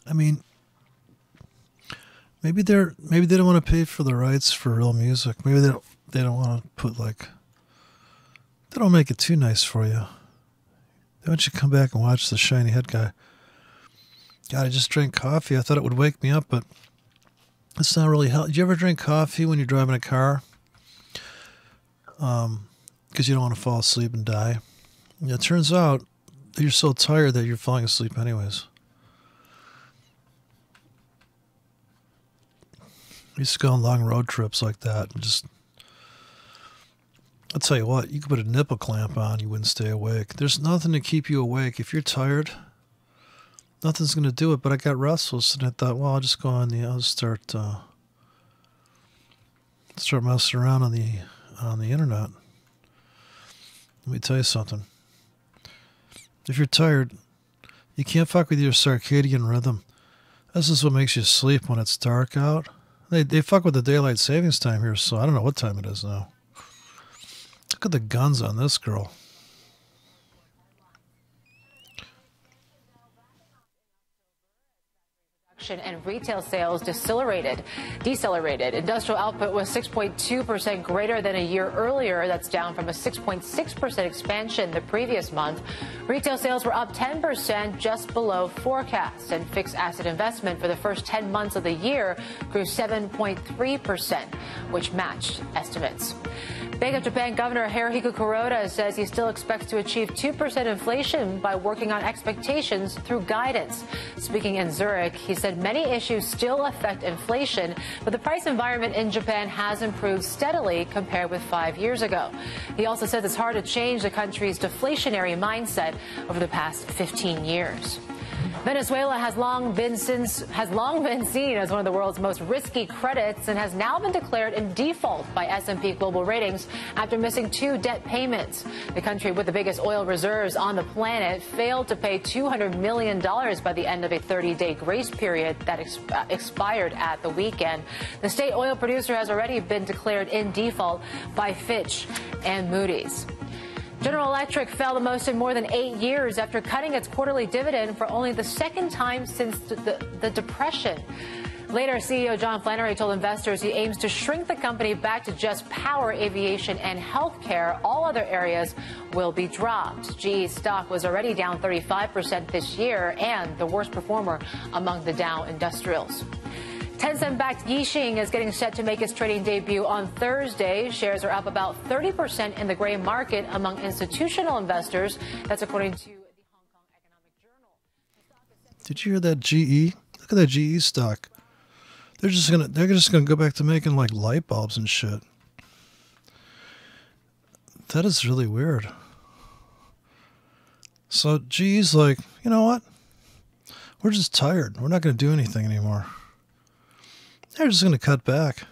I mean, maybe they don't want to pay for the rights for real music. Maybe they don't want to put they don't make it too nice for you. Why don't you come back and watch the shiny head guy? God, I just drank coffee. I thought it would wake me up, but it's not really help. Did you ever drink coffee when you're driving a car? Because you don't want to fall asleep and die. Yeah, it turns out that you're so tired that you're falling asleep anyways. I used to go on long road trips like that. And just, I'll tell you what, you could put a nipple clamp on, you wouldn't stay awake. There's nothing to keep you awake. If you're tired, nothing's going to do it. But I got restless, and I thought, well, I'll just go on the, I'll just start messing around on the internet. Let me tell you something. If you're tired, you can't fuck with your circadian rhythm. This is what makes you sleep when it's dark out. They fuck with the daylight savings time here, so I don't know what time it is now. Look at the guns on this girl. And retail sales decelerated. Industrial output was 6.2% greater than a year earlier. That's down from a 6.6% expansion the previous month. Retail sales were up 10%, just below forecast. And fixed asset investment for the first 10 months of the year grew 7.3%, which matched estimates. Bank of Japan Governor Haruhiko Kuroda says he still expects to achieve 2% inflation by working on expectations through guidance. Speaking in Zurich, he said many issues still affect inflation, but the price environment in Japan has improved steadily compared with 5 years ago. He also says it's hard to change the country's deflationary mindset over the past 15 years. Venezuela has long been seen as one of the world's most risky credits and has now been declared in default by S&P Global Ratings after missing 2 debt payments. The country with the biggest oil reserves on the planet failed to pay $200 million by the end of a 30-day grace period that expired at the weekend. The state oil producer has already been declared in default by Fitch and Moody's. General Electric fell the most in more than 8 years after cutting its quarterly dividend for only the second time since the Depression. Later, CEO John Flannery told investors he aims to shrink the company back to just power, aviation, and healthcare. All other areas will be dropped. GE's stock was already down 35% this year and the worst performer among the Dow Industrials. Tencent-backed Yixing is getting set to make its trading debut on Thursday. Shares are up about 30% in the gray market among institutional investors. That's according to the Hong Kong Economic Journal. Did you hear that GE? Look at that GE stock. They're just gonna go back to making like light bulbs and shit. That is really weird. So GE's like, you know what? We're just tired. We're not gonna do anything anymore. They're just going to cut back.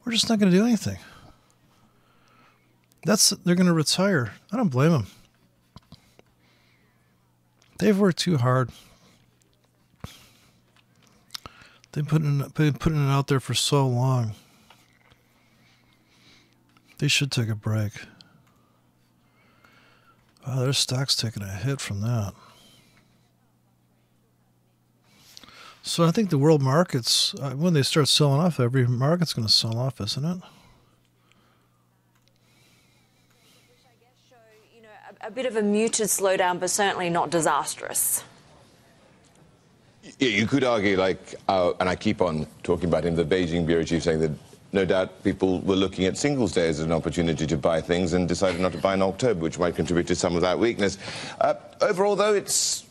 We're just not going to do anything. They're going to retire. I don't blame them. They've worked too hard. They've been putting it out there for so long. They should take a break. Wow, their stock's taking a hit from that. So I think the world markets, when they start selling off, every market's going to sell off, isn't it? A bit of a muted slowdown, but certainly not disastrous. Yeah, you could argue, like, and I keep on talking about him, the Beijing bureau chief saying that no doubt people were looking at Singles Day as an opportunity to buy things and decided not to buy in October, which might contribute to some of that weakness. Overall, though, it's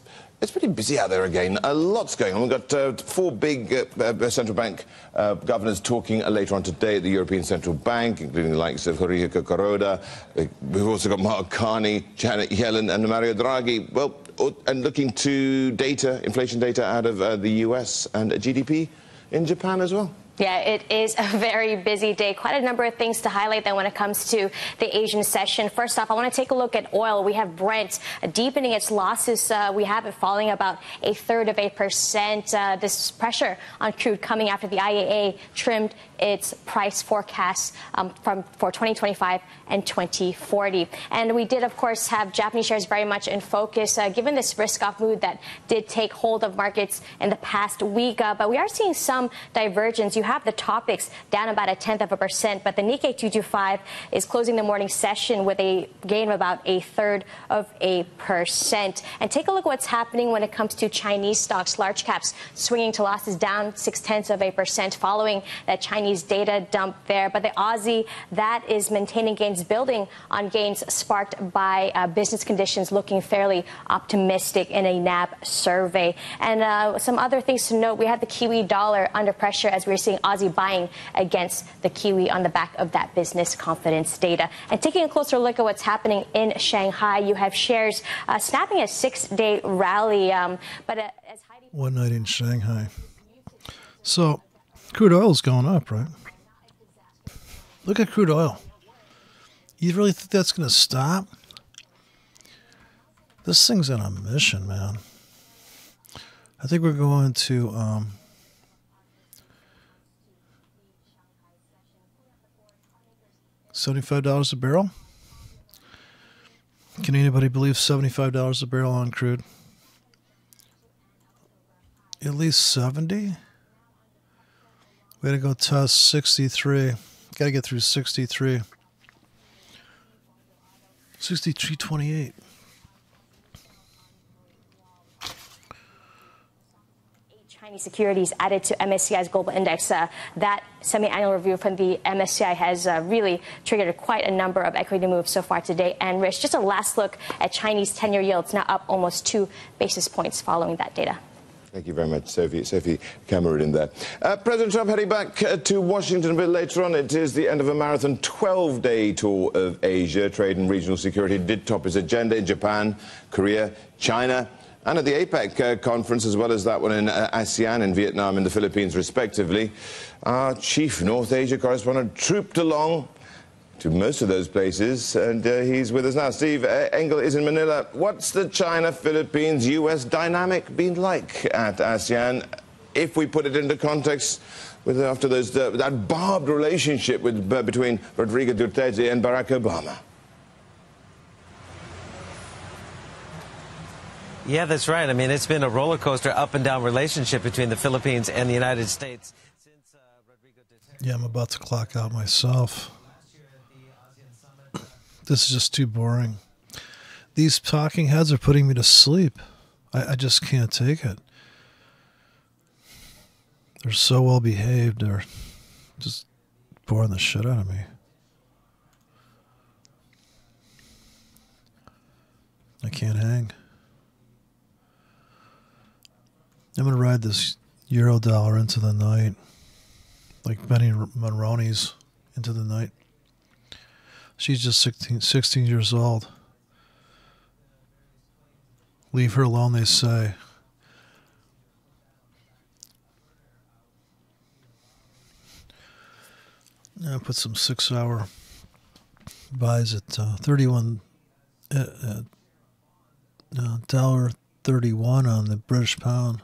pretty busy out there again. Lots going on. We've got 4 big central bank governors talking later on today at the European Central Bank, including the likes of Haruhiko Kuroda. We've also got Mark Carney, Janet Yellen, and Mario Draghi. Well, and looking to data, inflation data out of the US and GDP in Japan as well. Yeah, it is a very busy day. Quite a number of things to highlight then when it comes to the Asian session. First off, I want to take a look at oil. We have Brent deepening its losses. We have it falling about 1/3%. This pressure on crude coming after the IEA trimmed its price forecasts for 2025 and 2040. And we did, of course, have Japanese shares very much in focus, given this risk-off mood that did take hold of markets in the past week. But we are seeing some divergence. You have the topics down about 0.1%, but the Nikkei 225 is closing the morning session with a gain of about 0.33%. And take a look at what's happening when it comes to Chinese stocks. Large caps swinging to losses down 0.6% following that Chinese data dump there. But the Aussie, that is maintaining gains, building on gains sparked by business conditions looking fairly optimistic in a NAB survey. And some other things to note, we have the Kiwi dollar under pressure as we're seeing Aussie buying against the Kiwi on the back of that business confidence data. And taking a closer look at what's happening in Shanghai, you have shares snapping a 6-day rally. As Heidi... One night in Shanghai. So crude oil's going up, right? Look at crude oil. You really think that's going to stop? This thing's on a mission, man. I think we're going to $75 a barrel. Can anybody believe $75 a barrel on crude? At least 70? We gotta go test 63. Gotta get through 63. 63.28. Chinese securities added to MSCI's global index. That semi-annual review from the MSCI has really triggered quite a number of equity moves so far today. And Rich, just a last look at Chinese 10-year yields, now up almost 2 basis points following that data. Thank you very much, Sophie Cameron in there. President Trump heading back to Washington a bit later on. It is the end of a marathon 12-day tour of Asia. Trade and regional security did top his agenda in Japan, Korea, China, and at the APEC conference, as well as that one in ASEAN, in Vietnam and the Philippines, respectively. Our chief North Asia correspondent trooped along to most of those places, and he's with us now. Steve Engel is in Manila. What's the China-Philippines-U.S. dynamic been like at ASEAN, if we put it into context with after those that barbed relationship between Rodrigo Duterte and Barack Obama? Yeah, that's right. I mean, it's been a roller coaster up and down relationship between the Philippines and the United States. Yeah, I'm about to clock out myself. This is just too boring. These talking heads are putting me to sleep. I just can't take it. They're so well behaved. They're just boring the shit out of me. I can't hang. I'm going to ride this euro dollar into the night, like Benny Monroney's into the night. She's just 16 years old. Leave her alone, they say. I put some 6-hour buys at $31 on the British pound.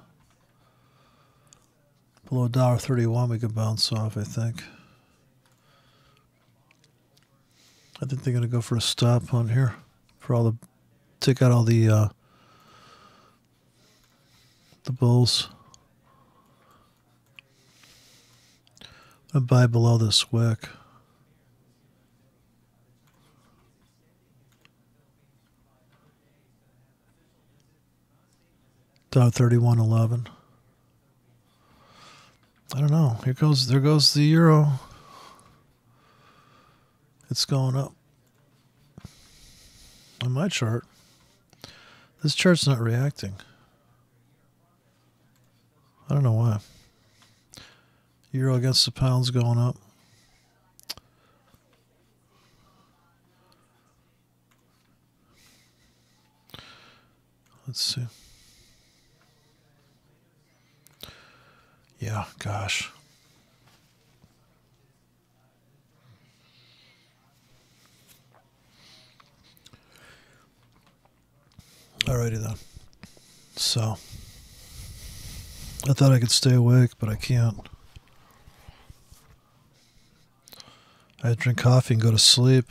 Below $1.31 we could bounce off, I think. I think they're going to go for a stop on here for all the, take out all the bulls. I'm going to buy below this wick. $31.11. I don't know. There goes the euro. It's going up. On my chart, this chart's not reacting. I don't know why. Euro against the pound's going up. Let's see. Yeah, gosh. Alrighty then. So, I thought I could stay awake, but I can't. I had to drink coffee and go to sleep.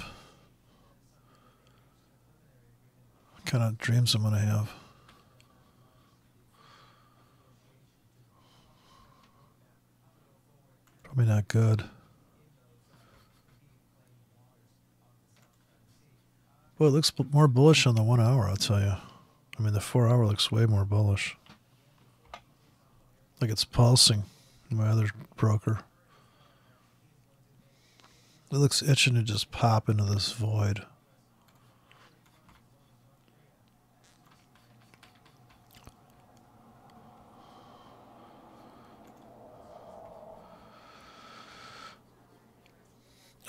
What kind of dreams I'm going to have? Probably not good. Well, it looks more bullish on the 1 hour, I'll tell you. I mean, the 4 hour looks way more bullish. Like it's pulsing, my other broker. It looks itching to just pop into this void.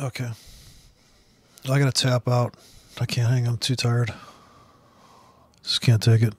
Okay. I gotta tap out. I can't hang. I'm too tired. Just can't take it.